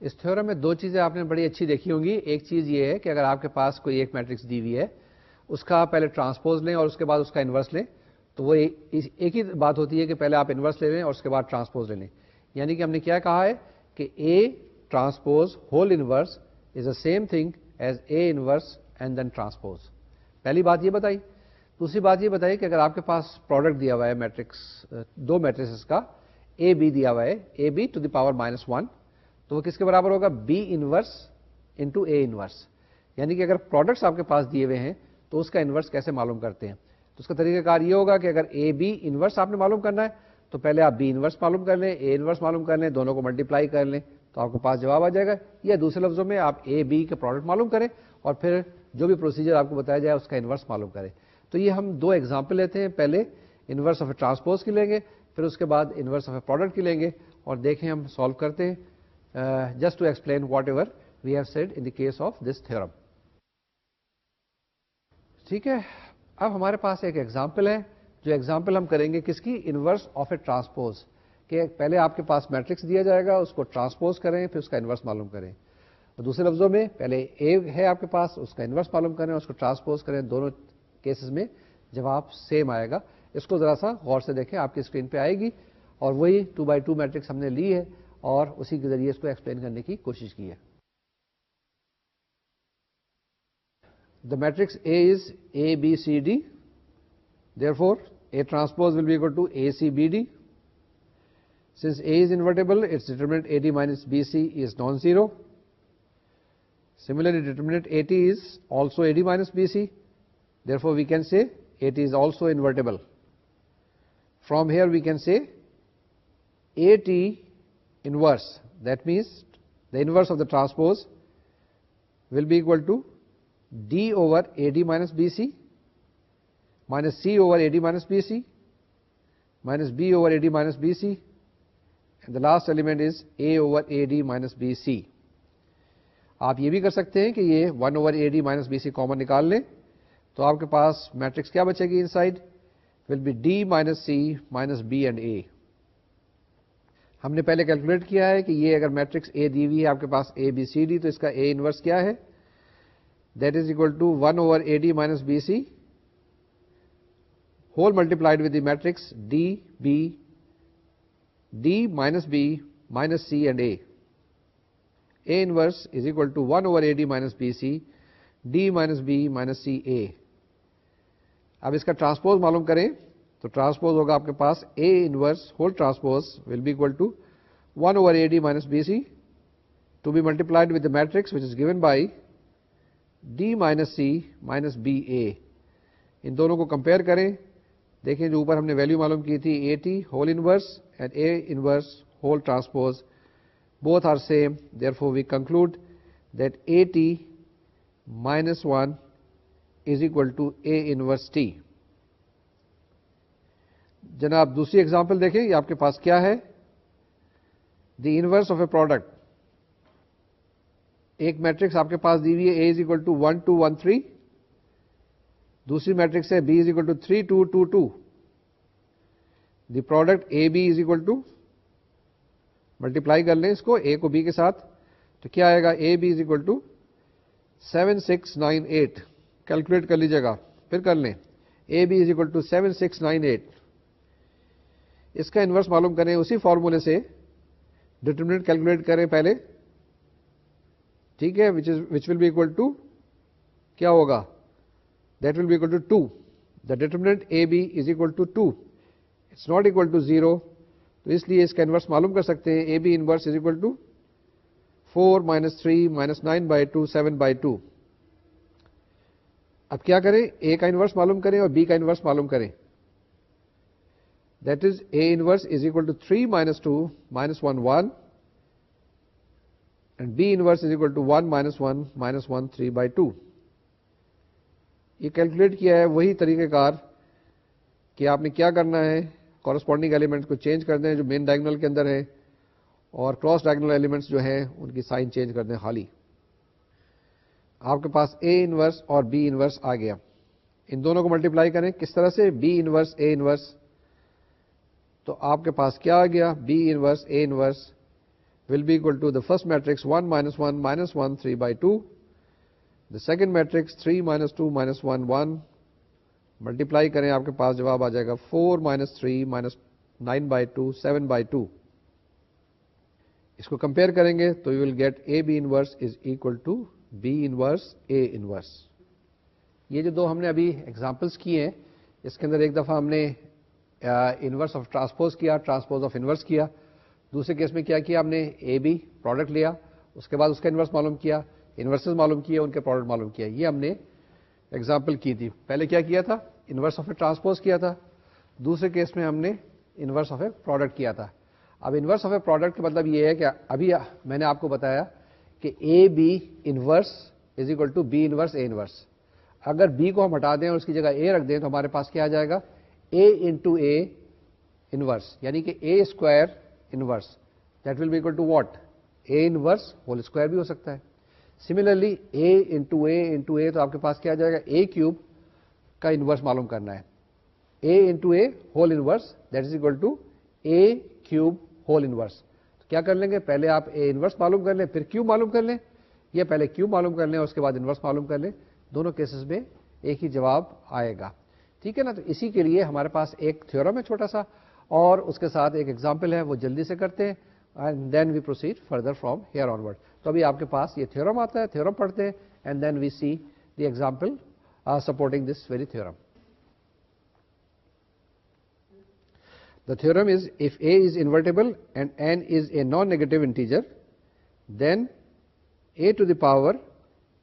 اس theorem میں دو چیزیں آپ نے بڑی اچھی دیکھی ہوں گی. ایک چیز یہ ہے کہ اگر آپ کے پاس کوئی ایک میٹرکس دی ہوئی ہے, اس کا آپ پہلے ٹرانسپوز لیں اور اس کے بعد اس کا انورس لیں, تو وہ ایک ہی بات ہوتی ہے کہ پہلے آپ انورس لے لیں اور اس کے بعد ٹرانسپوز لے لیں. یعنی کہ ہم نے کیا کہا ہے کہ A transpose whole inverse is a same thing as A inverse and then transpose. پہلی بات یہ بتائی. دوسری بات یہ بتائی کہ اگر آپ کے پاس پروڈکٹ دیا ہوا ہے میٹرکس, دو میٹریسز کا اے بی دیا ہوا ہے, اے بی ٹو دی پاور -1, تو وہ کس کے برابر ہوگا؟ B inverse into A inverse. یعنی کہ اگر پروڈکٹس آپ کے پاس دیے ہوئے ہیں تو اس کا انورس کیسے معلوم کرتے ہیں؟ تو اس کا طریقہ کار یہ ہوگا کہ اگر اے بی انورس آپ نے معلوم کرنا ہے تو پہلے آپ بی انورس معلوم کر لیں, اے انورس معلوم کر لیں, دونوں کو ملٹیپلائی کر لیں تو آپ کے پاس جواب آ جائے گا. یا دوسرے لفظوں میں آپ اے بی کے پروڈکٹ معلوم کریں اور پھر جو بھی پروسیجر آپ کو بتایا جائے اس کا انورس معلوم کریں. تو یہ ہم دو ایگزامپل لیتے ہیں, پہلے انورس آف اے ٹرانسپوز کی لیں گے, پھر اس کے بعد انورس آف اے پروڈکٹ کی لیں گے اور دیکھیں ہم سالو کرتے ہیں. Just to explain whatever we have said in the case of this theorem. ٹھیک ہے, اب ہمارے پاس ایک ایگزامپل ہے, جو ایگزامپل ہم کریں گے کس کی؟ Inverse of A transpose. کہ پہلے آپ کے پاس میٹرکس دیا جائے گا, اس کو ٹرانسپوز کریں, پھر اس کا انورس معلوم کریں. اور دوسرے لفظوں میں پہلے اے ہے آپ کے پاس, اس کا انورس معلوم کریں, اس کو ٹرانسپوز کریں. دونوں کیسز میں جواب سیم آئے گا. اس کو ذرا سا غور سے دیکھیں, آپ کی اسکرین پہ آئے گی, اور وہی 2x2 میٹرکس ہم نے لی ہے اور اسی کے ذریعے اس کو ایکسپلین کرنے کی کوشش کی ہے. The matrix A is A, B, C, D. Therefore, A transpose will be equal to A, C, B, D. Since A is invertible, its determinant AD minus BC is non-zero. Similarly, determinant AT is also AD minus BC. Therefore, we can say AT is also invertible. From here, we can say AT inverse. That means the inverse of the transpose will be equal to D over AD minus BC minus C over AD minus BC minus B over AD minus BC, and the last element is A over AD minus BC. آپ یہ بھی کر سکتے ہیں کہ یہ 1 over AD minus BC common نکال لیں, تو آپ کے پاس میٹرکس کیا بچے گی inside, will be D minus C minus B and A. ہم نے پہلے کیلکولیٹ کیا ہے کہ یہ اگر میٹرکس A دی ہوئی ہے آپ کے پاس A B C D, تو اس کا A انورس کیا ہے, that is equal to 1 over AD minus BC whole multiplied with the matrix D, B, D minus B minus C and A. A inverse is equal to 1 over AD minus BC D minus B minus C A. اب اس کا transpose معلوم کریں تو transpose ہوگا آپ کے پاس A inverse whole transpose will be equal to 1 over AD minus BC to be multiplied with the matrix which is given by D minus C minus B A. ان دونوں کو کمپیئر کریں, دیکھیں جو اوپر ہم نے ویلیو معلوم کی تھی AT whole inverse and A inverse whole transpose, both are same. Therefore, we conclude that AT minus 1 is equal to A inverse T. جناب دوسری ایگزامپل دیکھیں, یہ آپ کے پاس کیا ہے, the inverse of a product. ایک میٹرکس آپ کے پاس دی ہوئی ہے A is equal to 1 2 1 3, دوسری میٹرکس ہے B is equal to 3 2 2 2. The product AB is equal to, multiply کر لیں اس کو A کو B کے ساتھ, تو کیا آئے گا, AB is equal to 7 6 9 8. Calculate کر لیجیے گا, پھر کر لیں, AB is equal to 7 6 9 8. اس کا انورس معلوم کریں اسی فارمولے سے, ڈٹرمنٹ کیلکولیٹ کریں پہلے, ٹھیک ہے, which will be equal to کیا ہوگا, that will be equal to 2. The determinant AB is equal to 2. It's not equal to 0. تو اس لیے اس کا انورس معلوم کر سکتے ہیں, AB inverse is equal to 4 minus 3 minus 9 by 2 7 by 2. اب کیا کریں, A کا انورس معلوم کریں اور B کا انورس معلوم کریں. That is A inverse is equal to 3 minus 2 minus 1 1 and B inverse is equal to 1 minus 1 minus 1 3 by 2. یہ کیلکولیٹ کیا ہے وہی طریقہ کار کہ آپ نے کیا کرنا ہے, کورسپونڈنگ ایلیمنٹ کو چینج کر دیں جو مین ڈائگنل کے اندر ہے, اور کراس ڈائگنل ایلیمنٹس جو ہیں ان کی سائن چینج کر دیں خالی. آپ کے پاس A انورس اور B انورس آ گیا, ان دونوں کو ملٹیپلائی کریں کس طرح سے, B انورس A انورس, تو آپ کے پاس کیا آ گیا, B inverse A inverse will be equal to the first matrix 1 minus 1 minus 1 3 by 2, the second matrix 3 minus 2 minus 1 1, multiply کریں آپ کے پاس جواب آ جائے گا 4 minus 3 minus 9 by 2 7 by 2. اس کو کمپیئر کریں گے تو you will get AB inverse is equal to B inverse A inverse. یہ جو دو ہم نے ابھی ایگزامپلس کی ہیں, اس کے اندر ایک دفعہ ہم نے انورس آف ٹرانسپوز کیا, ٹرانسپوز آف انورس کیا. دوسرے کیس میں کیا کیا ہم نے, اے بی پروڈکٹ لیا, اس کے بعد اس کا انورس معلوم کیا, انورسز معلوم کیے, ان کے پروڈکٹ معلوم کیا. یہ ہم نے ایگزامپل کی تھی. پہلے کیا کیا تھا, انورس آف اے ٹرانسپوز کیا تھا, دوسرے کیس میں ہم نے انورس آف اے پروڈکٹ کیا تھا. اب انورس آف اے پروڈکٹ کا مطلب یہ ہے کہ ابھی میں نے آپ کو بتایا کہ A B inverse is equal to B inverse A inverse. اگر بی کو ہم ہٹا دیں اور اس کی جگہ اے رکھ دیں تو ہمارے پاس کیا آ جائے گا, اے انٹو اے انورس, یعنی کہ A square inverse. That will be equal to what, A inverse whole square بھی ہو سکتا ہے. سملرلی اے انٹو اے, تو آپ کے پاس کیا آ جائے گا, اے کیوب کا انورس معلوم کرنا ہے, A into A whole inverse, that is equal to A cube whole inverse. تو کیا کر لیں گے, پہلے آپ اے انورس معلوم کر لیں, پھر کیوب معلوم کر لیں, یا پہلے کیوب معلوم کر لیں اور اس کے بعد انورس معلوم کر لیں. دونوں کیسز میں ایک ہی جواب آئے گا. ٹھیک ہے نا. تو اسی کے لیے ہمارے پاس ایک تھیورم ہے چھوٹا سا, اور اس کے ساتھ ایک ایگزامپل ہے, وہ جلدی سے کرتے ہیں, and then we proceed further from here onward. تو ابھی آپ کے پاس یہ تھیورم آتا ہے, تھیورم پڑھتے ہیں, and then we see the example supporting this very theorem. The theorem is, if a is invertible and n is a non-negative integer, then a to the power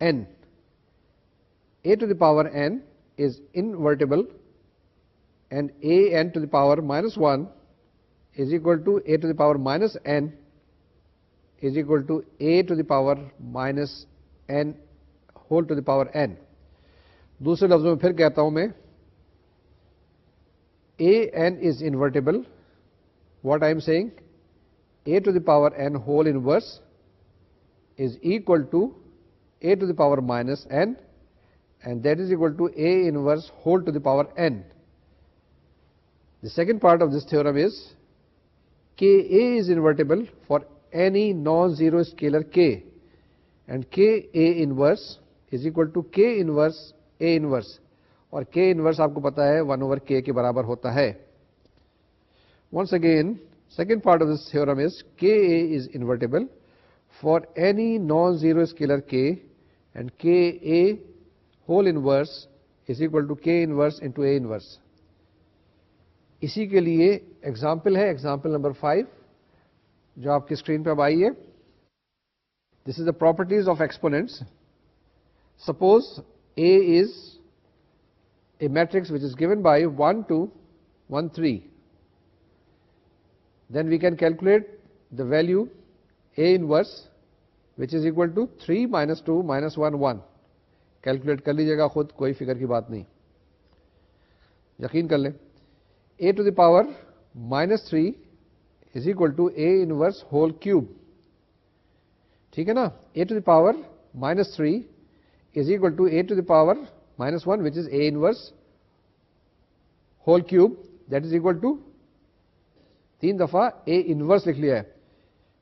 n is invertible and a n to the power minus 1 is equal to a to the power minus n is equal to a to the power minus n whole to the power n. دوسرے لفظوں میں پھر کہتا ہوں میں, a n is invertible. What I am saying, a to the power n whole inverse is equal to a to the power minus n, and that is equal to a inverse whole to the power n. The second part of this theorem is, Ka is invertible for any non-zero scalar k, and Ka inverse is equal to K inverse A inverse, اور K inverse آپ کو پتا ہے 1/K کے برابر ہوتا ہے. Once again, second part of this theorem is Ka is invertible for any non-zero scalar K, and Ka whole inverse is equal to K inverse into A inverse. اسی کے لیے ایگزامپل ہے, ایگزامپل نمبر 5 جو آپ کی screen پہ اب آئی ہے. This is the properties of exponents. Suppose A is a matrix which is given by 1, 2, 1, 3. Then we can calculate the value A inverse, which is equal to 3 minus 2 minus 1, 1. Calculate کر لیجیے گا خود, کوئی فکر کی بات نہیں, یقین کر لیں. A to the power minus 3 is equal to A inverse whole cube. ٹھیک ہے نا. A to the power minus 3 is equal to A to the power minus 1, which is A inverse whole cube, that is equal to 3 دفعہ A inverse لکھ لیا ہے.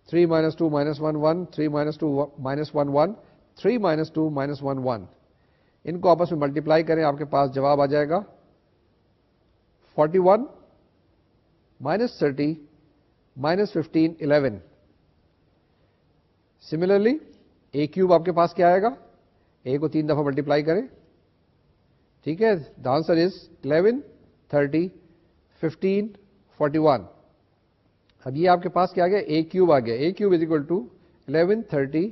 3 minus 2 minus 1, 1, 3 minus 2 minus 1, 1, 3 minus 2 minus 1, 1. ان کو آپس میں multiply کریں, آپ کے پاس جواب آ جائے گا 41 minus 30 minus 15, 11. Similarly, A cube آپ کے پاس کیا آئے گا, A کو 3 دفعہ ملٹیپلائی کریں, ٹھیک ہے. The answer is 11, 30, 15, 41. اب یہ آپ کے پاس کیا آ گیا, A کیوب آ گیا. A cube is equal to 11, 30,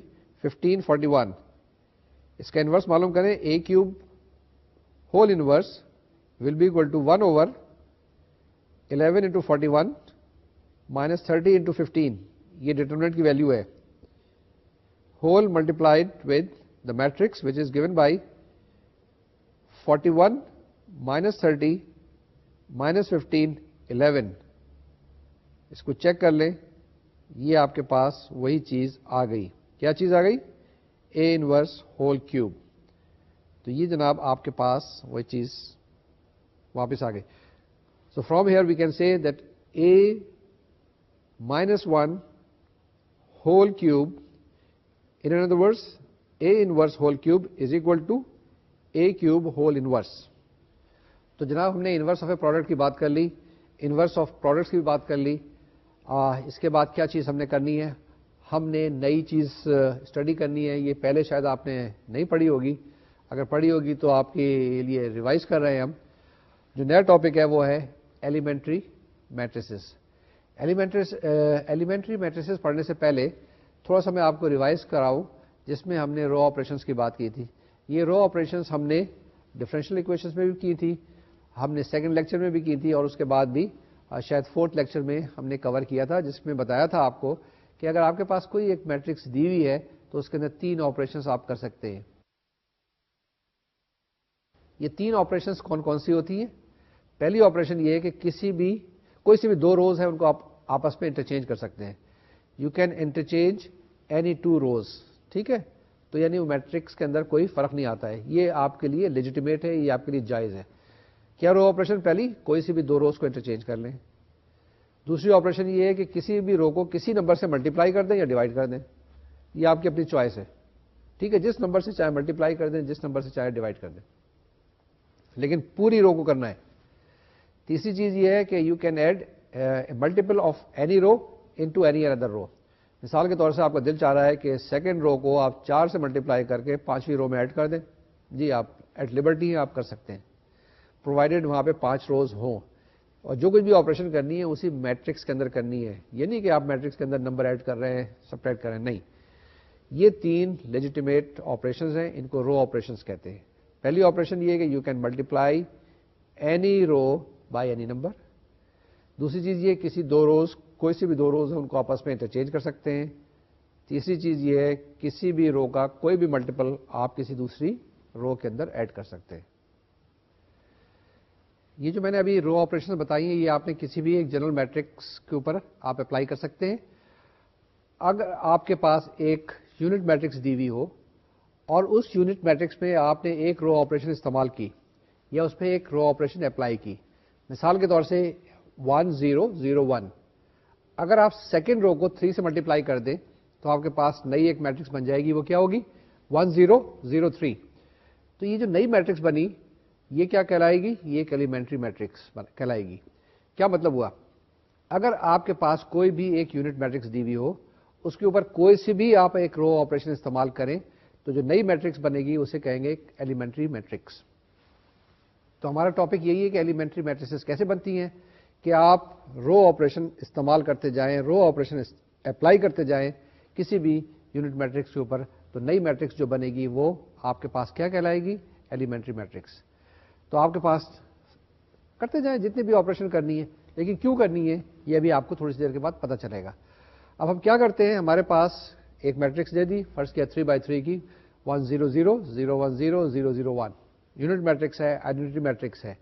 15, 41. اس کا انورس معلوم کریں. A cube whole inverse will be equal to 1 over 11 into 41 minus 30 into 15. یہ ڈیٹرمنٹ کی ویلیو ہے. Whole multiplied with the matrix which is given by 41 minus 30 minus 15, 11. اس کو check کر لیں, یہ آپ کے پاس وہی چیز آ گئی. کیا چیز آ گئی؟ A inverse whole cube. تو یہ جناب آپ کے پاس وہی چیز واپس آ گئی. So from here we can say that A minus 1 whole cube, in other words, A inverse whole cube is equal to A cube whole inverse. تو جناب ہم نے انورس آف اے پروڈکٹ کی بات کر لی, انورس آف پروڈکٹس کی بھی بات کر لی. اس کے بعد کیا چیز ہم نے کرنی ہے؟ ہم نے نئی چیز اسٹڈی کرنی ہے. یہ پہلے شاید آپ نے نہیں پڑھی ہوگی, اگر پڑھی ہوگی تو آپ کے لیے ریوائز کر رہے ہیں ہم. جو نیا ٹاپک ہے وہ ہے ایلیمنٹری میٹریسز. ایلیمنٹری میٹریسز پڑھنے سے پہلے تھوڑا سا میں آپ کو ریوائز کراؤں, جس میں ہم نے رو آپریشنس کی بات کی تھی. یہ رو آپریشنس ہم نے ڈفرینشیل ایکویشنز میں بھی کی تھی, ہم نے سیکنڈ لیکچر میں بھی کی تھی, اور اس کے بعد بھی شاید فورتھ لیکچر میں ہم نے کور کیا تھا, جس میں بتایا تھا آپ کو کہ اگر آپ کے پاس کوئی ایک میٹرکس دی ہوئی ہے تو اس کے اندر 3 آپریشنز آپ کر سکتے ہیں. یہ 3 آپریشنز کون کون سی ہوتی ہیں؟ پہلی آپریشن یہ ہے کہ کوئی سی بھی 2 روز ہیں ان کو آپ آپس میں انٹرچینج کر سکتے ہیں. یو کین انٹرچینج اینی 2 روز, ٹھیک ہے. تو یعنی وہ میٹرکس کے اندر کوئی فرق نہیں آتا ہے, یہ آپ کے لیے لیجیٹیمیٹ ہے, یہ آپ کے لیے جائز ہے. کیا رو آپریشن؟ پہلی, کوئی سی بھی 2 روز کو انٹرچینج کر لیں. دوسری آپریشن یہ ہے کہ کسی بھی رو کو کسی نمبر سے ملٹیپلائی کر دیں یا ڈیوائڈ کر دیں, یہ آپ کی اپنی چوائس ہے, ٹھیک ہے. جس نمبر سے چاہے ملٹیپلائی کر دیں, جس نمبر سے چاہے ڈیوائڈ کر دیں. لیکن پوری رو کو کرنا ہے. تیسری چیز یہ ہے کہ you can add multiple of any row into any other row. مثال کے طور سے آپ کا دل چاہ رہا ہے کہ سیکنڈ رو کو آپ 4 سے ملٹیپلائی کر کے 5ویں رو میں ایڈ کر دیں. جی آپ ایٹ لبرٹی ہیں, آپ کر سکتے ہیں, پرووائڈیڈ وہاں پہ 5 روز ہوں, اور جو کچھ بھی آپریشن کرنی ہے اسی میٹرکس کے اندر کرنی ہے. یہ نہیں کہ آپ میٹرکس کے اندر نمبر ایڈ کر رہے ہیں, سبٹریکٹ کر رہے ہیں, نہیں. یہ 3 لیجیٹیمیٹ آپریشنز ہیں, ان کو رو آپریشنز کہتے ہیں. پہلی آپریشن یہ ہے کہ you can multiply any row by any number. دوسری چیز یہ کسی 2 روز, کوئی سی بھی 2 روز ہیں ان کو آپس میں انٹرچینج کر سکتے ہیں. تیسری چیز یہ ہے کسی بھی رو کا کوئی بھی ملٹیپل آپ کسی دوسری رو کے اندر ایڈ کر سکتے ہیں. یہ جو میں نے ابھی رو آپریشن بتائی ہیں یہ آپ نے کسی بھی ایک جنرل میٹرکس کے اوپر آپ اپلائی کر سکتے ہیں. اگر آپ کے پاس ایک یونٹ میٹرکس دی ہوئی ہو اور اس یونٹ میٹرکس میں آپ نے ایک رو آپریشن استعمال کی یا اس پہ ایک رو آپریشن اپلائی کی, مثال کے طور سے 1 0 0 1, اگر آپ سیکنڈ رو کو 3 سے ملٹیپلائی کر دیں تو آپ کے پاس نئی ایک میٹرکس بن جائے گی. وہ کیا ہوگی؟ 1 0 0 3. تو یہ جو نئی میٹرکس بنی یہ کیا کہلائے گی؟ یہ ایک ایلیمنٹری میٹرکس کہلائے گی. کیا مطلب ہوا؟ اگر آپ کے پاس کوئی بھی ایک یونٹ میٹرکس دی ہوئی ہو, اس کے اوپر کوئی سی بھی آپ ایک رو آپریشن استعمال کریں تو جو نئی میٹرکس بنے گی اسے کہیں گے ایک ایلیمنٹری میٹرکس. تو ہمارا ٹاپک یہی ہے کہ ایلیمنٹری میٹرکسز کیسے بنتی ہیں, کہ آپ رو آپریشن استعمال کرتے جائیں, رو آپریشن اپلائی کرتے جائیں کسی بھی یونٹ میٹرکس کے اوپر, تو نئی میٹرکس جو بنے گی وہ آپ کے پاس کیا کہلائے گی؟ Elementary matrix. تو آپ کے پاس کرتے جائیں جتنی بھی آپریشن کرنی ہے, لیکن کیوں کرنی ہے یہ ابھی آپ کو تھوڑی سی دیر کے بعد پتہ چلے گا. اب ہم کیا کرتے ہیں, ہمارے پاس ایک میٹرکس دے دی, فرض کیا 3x3 کی 1 0 0 0 1 0 0 0 1 یونٹ میٹرکس ہے, آئیڈینٹی میٹرکس ہے.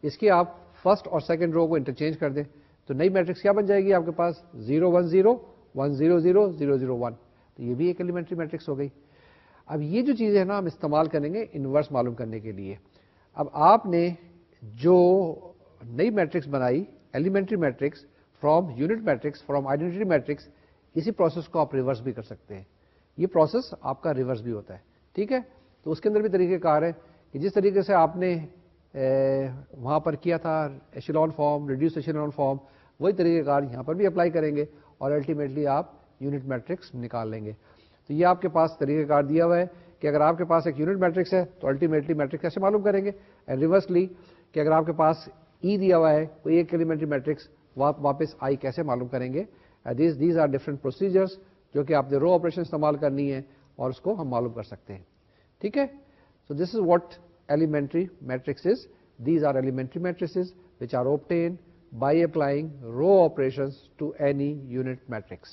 اس کی آپ فرسٹ اور سیکنڈ رو کو انٹرچینج کر دیں تو نئی میٹرکس کیا بن جائے گی آپ کے پاس؟ 0 1 0 1 0 0 0 0 1. تو یہ بھی ایک ایلیمنٹری میٹرکس ہو گئی. اب یہ جو چیزیں ہیں نا ہم استعمال کریں گے انورس معلوم کرنے کے لیے. اب آپ نے جو نئی میٹرکس بنائی elementary matrix from unit matrix from identity matrix, اسی پروسیس کو آپ ریورس بھی کر سکتے ہیں. یہ پروسیس آپ کا ریورس بھی ہوتا ہے, ٹھیک ہے. تو اس کے اندر بھی طریقہ کار ہے کہ جس طریقے سے آپ نے وہاں پر کیا تھا echelon form, reduce echelon form, وہی طریقہ کار یہاں پر بھی اپلائی کریں گے اور الٹیمیٹلی آپ یونٹ میٹرکس نکال لیں گے. تو یہ آپ کے پاس طریقہ کار دیا ہوا ہے کہ اگر آپ کے پاس ایک یونٹ میٹرکس ہے تو الٹیمیٹلی میٹرکس کیسے معلوم کریں گے, اینڈ ریورسلی کہ اگر آپ کے پاس ای دیا ہوا ہے کوئی ایک ایلیمنٹری میٹرکس واپس آئی کیسے معلوم کریں گے. دیز آر ڈفرنٹ پروسیجرز جو کہ آپ نے رو آپریشن استعمال کرنی ہے اور اس کو ہم معلوم کر سکتے ہیں, ٹھیک ہے. So this is what elementary matrix is. These are elementary matrices which are obtained by applying row operations to any unit matrix.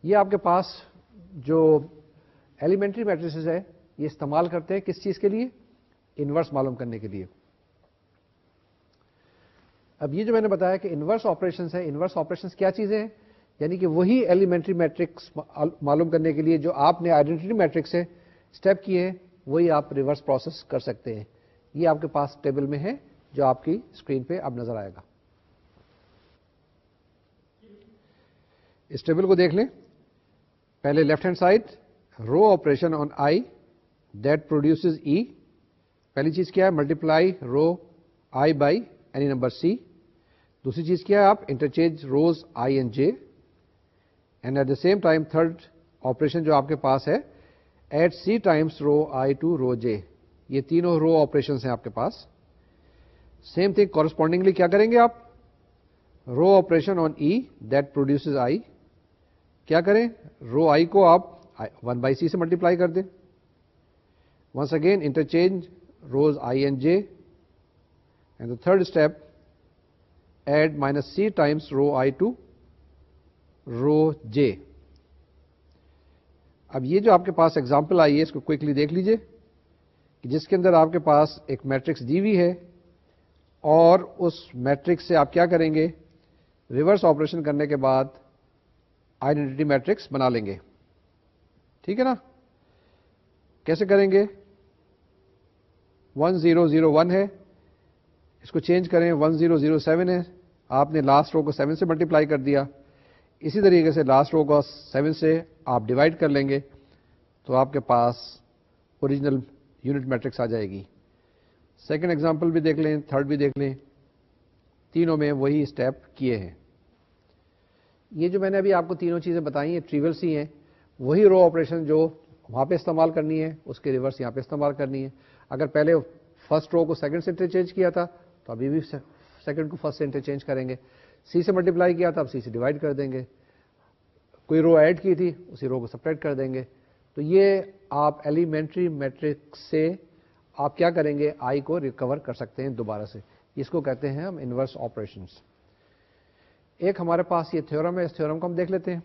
یہ آپ کے پاس جو ایلیمنٹری میٹریسز ہے یہ استعمال کرتے ہیں کس چیز کے لیے؟ انورس معلوم کرنے کے لیے. اب یہ جو میں نے بتایا کہ انورس آپریشنز ہے, انورس آپریشنز کیا چیزیں ہیں؟ یعنی کہ وہی ایلیمنٹری میٹرکس معلوم کرنے کے لیے جو آپ نے آئیڈینٹی میٹرکس سے اسٹیپ کیے ہیں وہی آپ ریورس پروسیس کر سکتے ہیں. یہ آپ کے پاس ٹیبل میں ہے جو آپ کی اسکرین پہ اب نظر آئے گا. اس ٹیبل کو دیکھ لیں. پہلے left hand side row operation on I that produces E. پہلی چیز کیا ہے؟ Multiply row I by any number C. دوسری چیز کیا ہے؟ آپ interchange rows I and J. And at the same time third operation جو آپ کے پاس ہے at C times row I to row J. یہ تینوں رو آپریشنس ہیں آپ کے پاس. سیم تھنگ کورسپونڈنگلی کیا کریں گے آپ؟ Row operation on E that produces I. کیا کریں؟ رو آئی کو آپ 1 بائی سی سے ملٹیپلائی کر دیں. Once again interchange rows I and J. And the third step add minus C times row I to row J. اب یہ جو آپ کے پاس ایگزامپل آئی ہے اس کو کوئکلی دیکھ لیجئے کہ جس کے اندر آپ کے پاس ایک میٹرکس دی ہوئی ہے اور اس میٹرکس سے آپ کیا کریں گے؟ ریورس آپریشن کرنے کے بعد آئیڈینٹی میٹرکس بنا لیں گے, ٹھیک ہے نا. کیسے کریں گے؟ 1 0 0 1 ہے, اس کو چینج کریں 1 0 0 7 ہے. آپ نے لاسٹ رو کو 7 سے ملٹیپلائی کر دیا. اسی طریقے سے لاسٹ رو کو 7 سے آپ ڈیوائڈ کر لیں گے تو آپ کے پاس اوریجنل یونٹ میٹرکس آ جائے گی. سیکنڈ ایگزامپل بھی دیکھ لیں, تھرڈ بھی دیکھ لیں, تینوں میں وہی اسٹیپ کیے ہیں. یہ جو میں نے ابھی آپ کو تینوں چیزیں بتائی ہیں ٹریول سی ہیں, وہی رو آپریشن جو وہاں پہ استعمال کرنی ہے اس کے ریورس یہاں پہ استعمال کرنی ہے. اگر پہلے فرسٹ رو کو سیکنڈ سے انٹرچینج کیا تھا تو ابھی بھی سیکنڈ کو فرسٹ سے انٹرچینج کریں گے. سی سے ملٹیپلائی کیا تھا اب سی سے ڈیوائڈ کر دیں گے. کوئی رو ایڈ کی تھی اسی رو کو سپریٹ کر دیں گے. تو یہ آپ ایلیمنٹری میٹرکس سے آپ کیا کریں گے, آئی کو ریکور کر سکتے ہیں دوبارہ سے. اس کو کہتے ہیں ہم انورس آپریشنس. ایک ہمارے پاس یہ تھیورم ہے, اس تھیورم کو ہم دیکھ لیتے ہیں.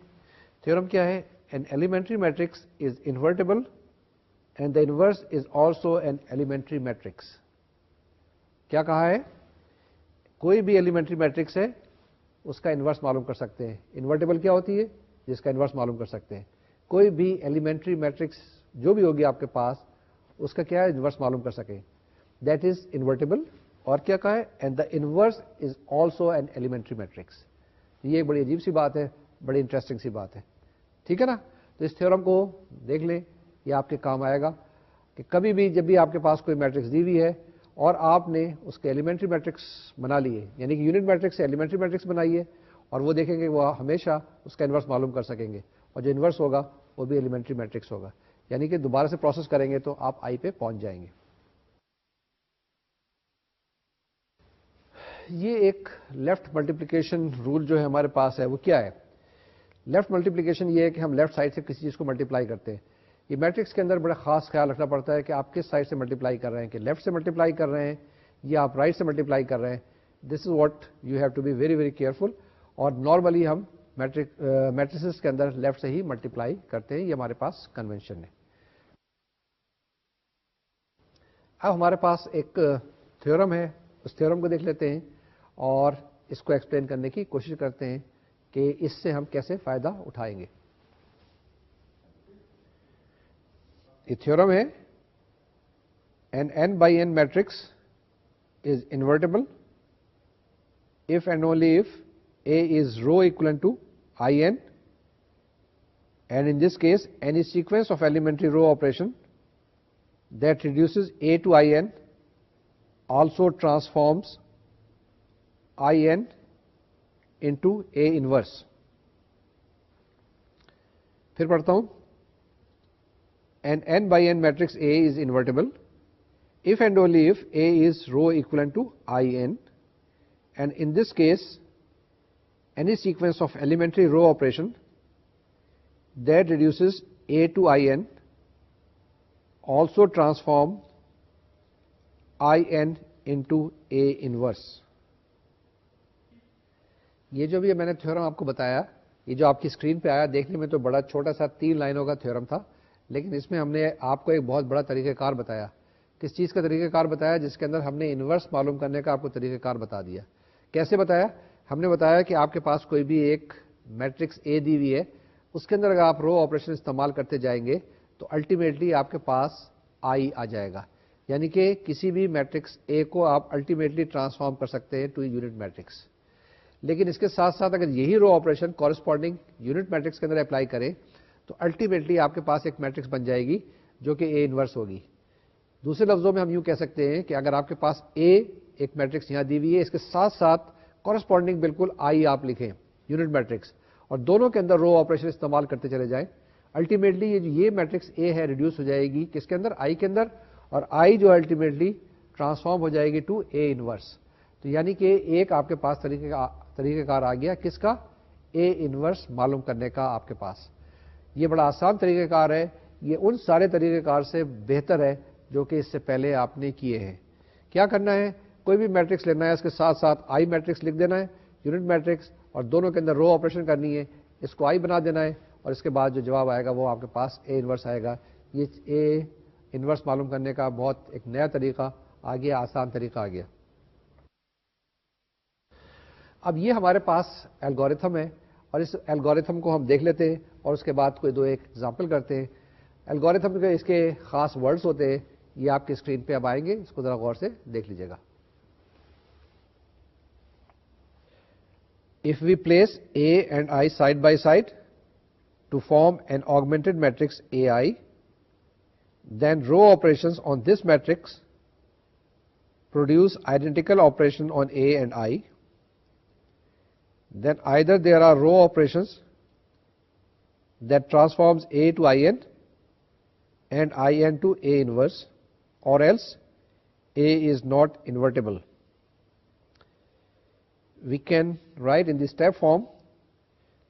تھیورم کیا ہے؟ An elementary matrix is invertible and the inverse is also an elementary matrix. کیا کہا ہے؟ کوئی بھی ایلیمنٹری میٹرکس ہے اس کا انورس معلوم کر سکتے ہیں. انورٹیبل کیا ہوتی ہے؟ جس کا انورس معلوم کر سکتے ہیں. کوئی بھی ایلیمنٹری میٹرکس جو بھی ہوگی آپ کے پاس اس کا کیا ہے؟ انورس معلوم کر سکیں. That is invertible. اور کیا کہا ہے؟ And the inverse is also an elementary matrix. یہ ایک بڑی عجیب سی بات ہے, بڑی انٹرسٹنگ سی بات ہے. ٹھیک ہے نا؟ تو اس تھیورم کو دیکھ لیں, یہ آپ کے کام آئے گا کہ کبھی بھی جب بھی آپ کے پاس کوئی میٹرکس دی ہوئی ہے اور آپ نے اس کے ایلیمنٹری میٹرکس بنا لیے, یعنی کہ یونٹ میٹرکس سے ایلیمنٹری میٹرکس بنائیے, اور وہ دیکھیں گے وہ ہمیشہ اس کا انورس معلوم کر سکیں گے, اور جو انورس ہوگا وہ بھی ایلیمنٹری میٹرکس ہوگا. یعنی کہ دوبارہ سے پروسیس کریں گے تو آپ آئی پہ پہنچ جائیں گے. یہ ایک لیفٹ ملٹیپلیکیشن رول جو ہے ہمارے پاس ہے وہ کیا ہے؟ لیفٹ ملٹیپلیکیشن یہ ہے کہ ہم لیفٹ سائڈ سے کسی چیز کو ملٹیپلائی کرتے ہیں. یہ میٹرکس کے اندر بڑا خاص خیال رکھنا پڑتا ہے کہ آپ کس سائڈ سے ملٹیپلائی کر رہے ہیں, کہ لیفٹ سے ملٹیپلائی کر رہے ہیں یا آپ رائٹ سے ملٹیپلائی کر رہے ہیں. This is what you have to be very very careful. اور نارملی ہم میٹریسز کے اندر لیفٹ سے ہی ملٹیپلائی کرتے ہیں, یہ ہمارے پاس کنونشن ہے. اب ہمارے پاس ایک تھیورم ہے, اس تھیورم کو دیکھ لیتے ہیں اور اس کو ایکسپلین کرنے کی کوشش کرتے ہیں کہ اس سے ہم کیسے فائدہ اٹھائیں گے. یہ تھیورم ہے an n by n matrix is invertible if and only if A is row equivalent to in, and in this case any sequence of elementary row operation that reduces A to in also transforms in into A inverse. پھر پڑھتا ہوں. An n by n matrix A is invertible if and only if A is row equivalent to in, and in this case any sequence of elementary row operation that reduces A to in also transform in into A inverse. یہ جو بھی میں نے theorem آپ کو بتایا, یہ جو آپ کی اسکرین پہ آیا دیکھنے میں تو بڑا چھوٹا سا 3 لائنوں کا تھیورم تھا, لیکن اس میں ہم نے آپ کو ایک بہت بڑا طریقہ کار بتایا. کس چیز کا طریقہ کار بتایا؟ جس کے اندر ہم نے انورس معلوم کرنے کا آپ کو طریقہ کار بتا دیا. کیسے بتایا؟ ہم نے بتایا کہ آپ کے پاس کوئی بھی ایک میٹرکس اے دی ہوئی ہے, اس کے اندر اگر آپ رو آپریشن استعمال کرتے جائیں گے تو الٹیمیٹلی آپ کے پاس آئی آ جائے گا. یعنی کہ کسی بھی میٹرکس اے کو آپ الٹیمیٹلی ٹرانسفارم کر سکتے ہیں ٹو یونٹ میٹرکس. لیکن اس کے ساتھ ساتھ اگر یہی row operation corresponding unit matrix کے اندر اپلائی کریں تو الٹیمیٹلی آپ کے پاس ایک میٹرکس بن جائے گی جو کہ اے انورس ہوگی. دوسرے لفظوں میں ہم یوں کہہ سکتے ہیں کہ اگر آپ کے پاس اے ایک میٹرکس یہاں دی ہوئی ہے, اس کے ساتھ ساتھ کورسپونڈنگ بالکل آئی آپ لکھیں یونٹ میٹرکس, اور دونوں کے اندر رو آپریشن استعمال کرتے چلے جائیں, الٹیمیٹلی یہ میٹرکس اے ہے ریڈیوس ہو جائے گی کس کے اندر؟ آئی کے اندر, اور آئی جو الٹیمیٹلی ٹرانسفارم ہو جائے گی ٹو اے انورس. تو یعنی کہ ایک آپ کے پاس طریقہ کار آ گیا کس کا؟ اے انورس معلوم کرنے کا آپ کے پاس. یہ بڑا آسان طریقہ کار ہے, یہ ان سارے طریقہ کار سے بہتر ہے جو کہ اس سے پہلے آپ نے کیے ہیں. کیا کرنا ہے؟ کوئی بھی میٹرکس لینا ہے, اس کے ساتھ ساتھ آئی میٹرکس لکھ دینا ہے یونٹ میٹرکس, اور دونوں کے اندر رو آپریشن کرنی ہے, اس کو آئی بنا دینا ہے, اور اس کے بعد جو جواب آئے گا وہ آپ کے پاس اے انورس آئے گا. یہ اے انورس معلوم کرنے کا بہت ایک نیا طریقہ آ گیا, آسان طریقہ آ گیا. اب یہ ہمارے پاس الگوریتھم ہے, اور اس الگوریتھم کو ہم دیکھ لیتے ہیں اور اس کے بعد کوئی دو ایک ایگزامپل کرتے ہیں. الگوریتھم کے اس کے خاص ورڈز ہوتے ہیں, یہ آپ کی اسکرین پہ اب آئیں گے, اس کو ذرا غور سے دیکھ لیجیے گا. If we place A and I side by side to form an augmented matrix AI, then row operations on this matrix produce identical operation on A and I, then either there are row operations that transforms A to In and In to A inverse, or else A is not invertible. We can write in the step form.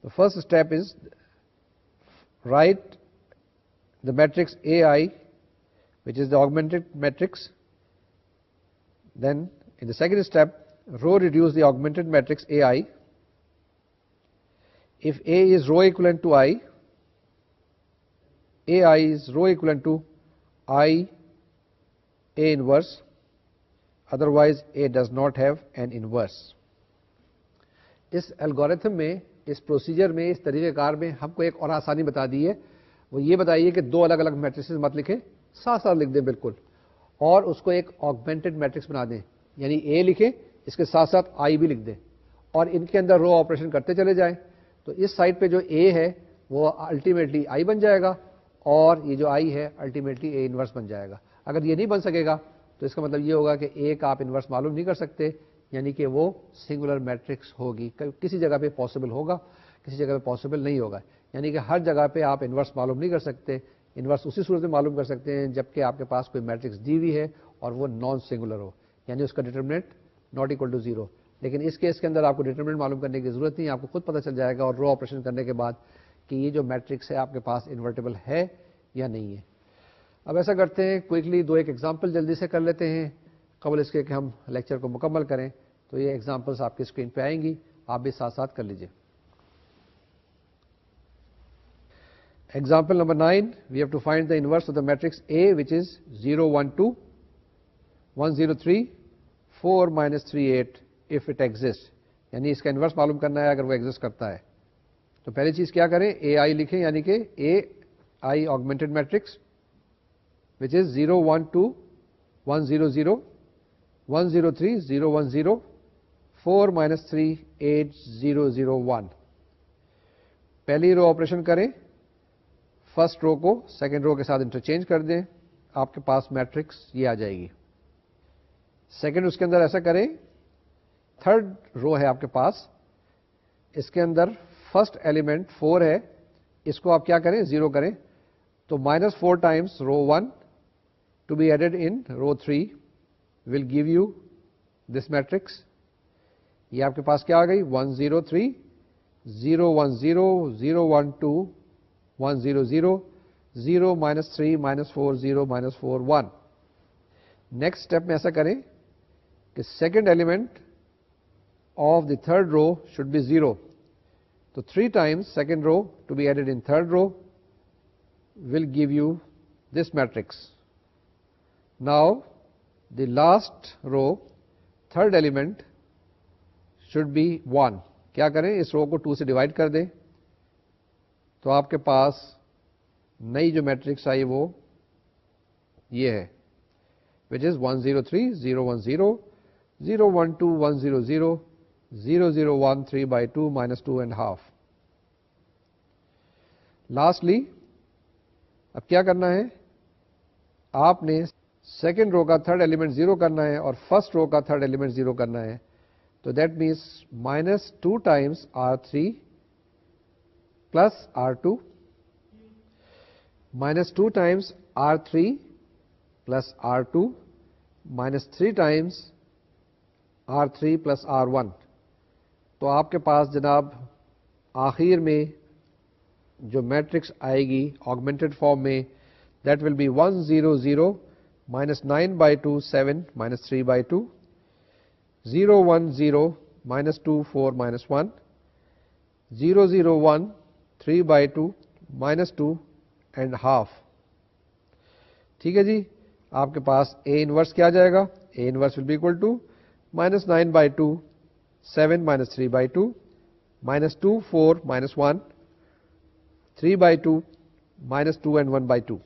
The first step is write the matrix AI, which is the augmented matrix. Then in the second step, row reduce the augmented matrix AI. If A is row equivalent to I, AI is row equivalent to I A inverse, otherwise A does not have an inverse. اس algorithm میں, اس procedure میں, اس طریقہ کار میں ہم کو ایک اور آسانی بتا دی ہے. وہ یہ بتائیے کہ دو الگ الگ میٹرکسز مت لکھیں, ساتھ ساتھ لکھ دیں بالکل, اور اس کو ایک آگمنٹڈ میٹرکس بنا دیں. یعنی اے لکھیں, اس کے ساتھ ساتھ آئی بھی لکھ دیں, اور ان کے اندر رو آپریشن کرتے چلے جائیں. تو اس سائڈ پہ جو اے ہے وہ الٹیمیٹلی آئی بن جائے گا, اور یہ جو آئی ہے الٹیمیٹلی اے انورس بن جائے گا. اگر یہ نہیں بن سکے گا تو اس کا مطلب یہ ہوگا کہ اے کا آپ انورس معلوم نہیں کر سکتے, یعنی کہ وہ سنگولر میٹرکس ہوگی. کسی جگہ پہ پاسبل ہوگا, کسی جگہ پہ پاسبل نہیں ہوگا. یعنی کہ ہر جگہ پہ آپ انورس معلوم نہیں کر سکتے. انورس اسی صورت میں معلوم کر سکتے ہیں جبکہ آپ کے پاس کوئی میٹرکس دی ہوئی ہے اور وہ نان سنگولر ہو, یعنی اس کا determinant not equal to zero. لیکن اس کیس کے اندر آپ کو ڈیٹرمنٹ معلوم کرنے کی ضرورت نہیں, آپ کو خود پتہ چل جائے گا اور رو آپریشن کرنے کے بعد کہ یہ جو میٹرکس ہے آپ کے پاس انورٹیبل ہے یا نہیں ہے. اب ایسا کرتے ہیں کوئکلی دو ایک ایگزامپل جلدی سے کر لیتے ہیں قبل اس کے کہ ہم لیکچر کو مکمل کریں. تو یہ ایگزامپلس آپ کی اسکرین پہ آئیں گی, آپ بھی ساتھ ساتھ کر لیجیے. Example number 9, we have to find the inverse of the matrix A which is 0 1 2 1 0 3 4 -3 8 if it exists. یعنی اس کا انورس معلوم کرنا ہے اگر وہ ایگزسٹ کرتا ہے. تو پہلی چیز کیا کریں, اے آئی لکھیں, یعنی کہ اے آئی آگمنٹڈ میٹرکس which is 0 1 2 1 0 0 1 0 3 0 1 0 4 -3 8 0 0 1. پہلی رو آپریشن کریں, فرسٹ رو کو سیکنڈ رو کے ساتھ انٹرچینج کر دیں, آپ کے پاس میٹرکس یہ آ جائے گی. سیکنڈ اس کے اندر ایسا کریں, تھرڈ رو ہے آپ کے پاس, اس کے اندر فرسٹ ایلیمنٹ 4 ہے, اس کو آپ کیا کریں, 0 کریں. تو -4 times row 1 to be added in row 3 will give you this matrix. یہ آپ کے پاس کیا آ گئی, 1 0 3 0 1 0 0 1 2 1 0 0 0 -3 -4 0 -4 1. نیکسٹ اسٹیپ میں ایسا کریں کہ second element of the third row should be 0. تو 3 times second row to be added in third row will give you this matrix. Now the last row, third element should be 1. کیا کریں, اس رو کو 2 سے divide کر دیں, تو آپ کے پاس نئی جو میٹرکس آئی وہ یہ ہے, which is 1 0 3 0 1 0 0 1 2 1 0 0 0 0 1 3 by 2 -2 and half. Lastly, اب کیا کرنا ہے, آپ نے سیکنڈ رو کا تھرڈ ایلیمنٹ 0 کرنا ہے اور فرسٹ رو کا تھرڈ ایلیمنٹ 0 کرنا ہے. تو that means -2 Times R3 plus R2 -2 Times R3 plus R2 -3 Times R3 plus R1. تو آپ کے پاس جناب آخر میں جو میٹرکس آئے گی آگمنٹڈ فارم میں, that will be 1 0 0 -9 by 2 7 -3 by 2 0 1 0 -2 4 -1 0 0 1 3 by 2 -2 and half. ٹھیک ہے جی, آپ کے پاس اے انورس کیا جائے گا, A inverse will be equal to -9 by 2 7 -3 by 2 -2 4 -1 3 by 2 -2 and 1 by 2.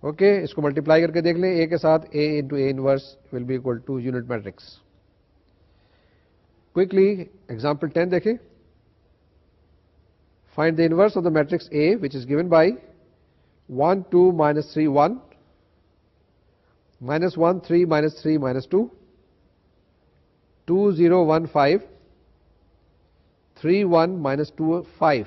Okay, اس کو ملٹیپلائی کر کے دیکھ لیں, اے کے ساتھ A into A inverse will be equal to unit matrix. Quickly example 10 دیکھیں. Find the inverse of the matrix A which is given by 1 2 -3 1 -1 3 -3 -2 2 0 1 5 3 1 -2 5.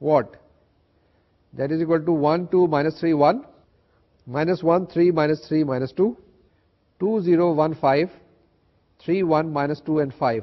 what? That is equal to 1 2 -3 1 -1 3 -3 -2 2 0 1 5 3 1 -2 and 5.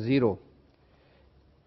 0,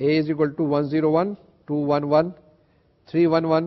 A is equal to 1 0 1 2 1 1 3 1 1.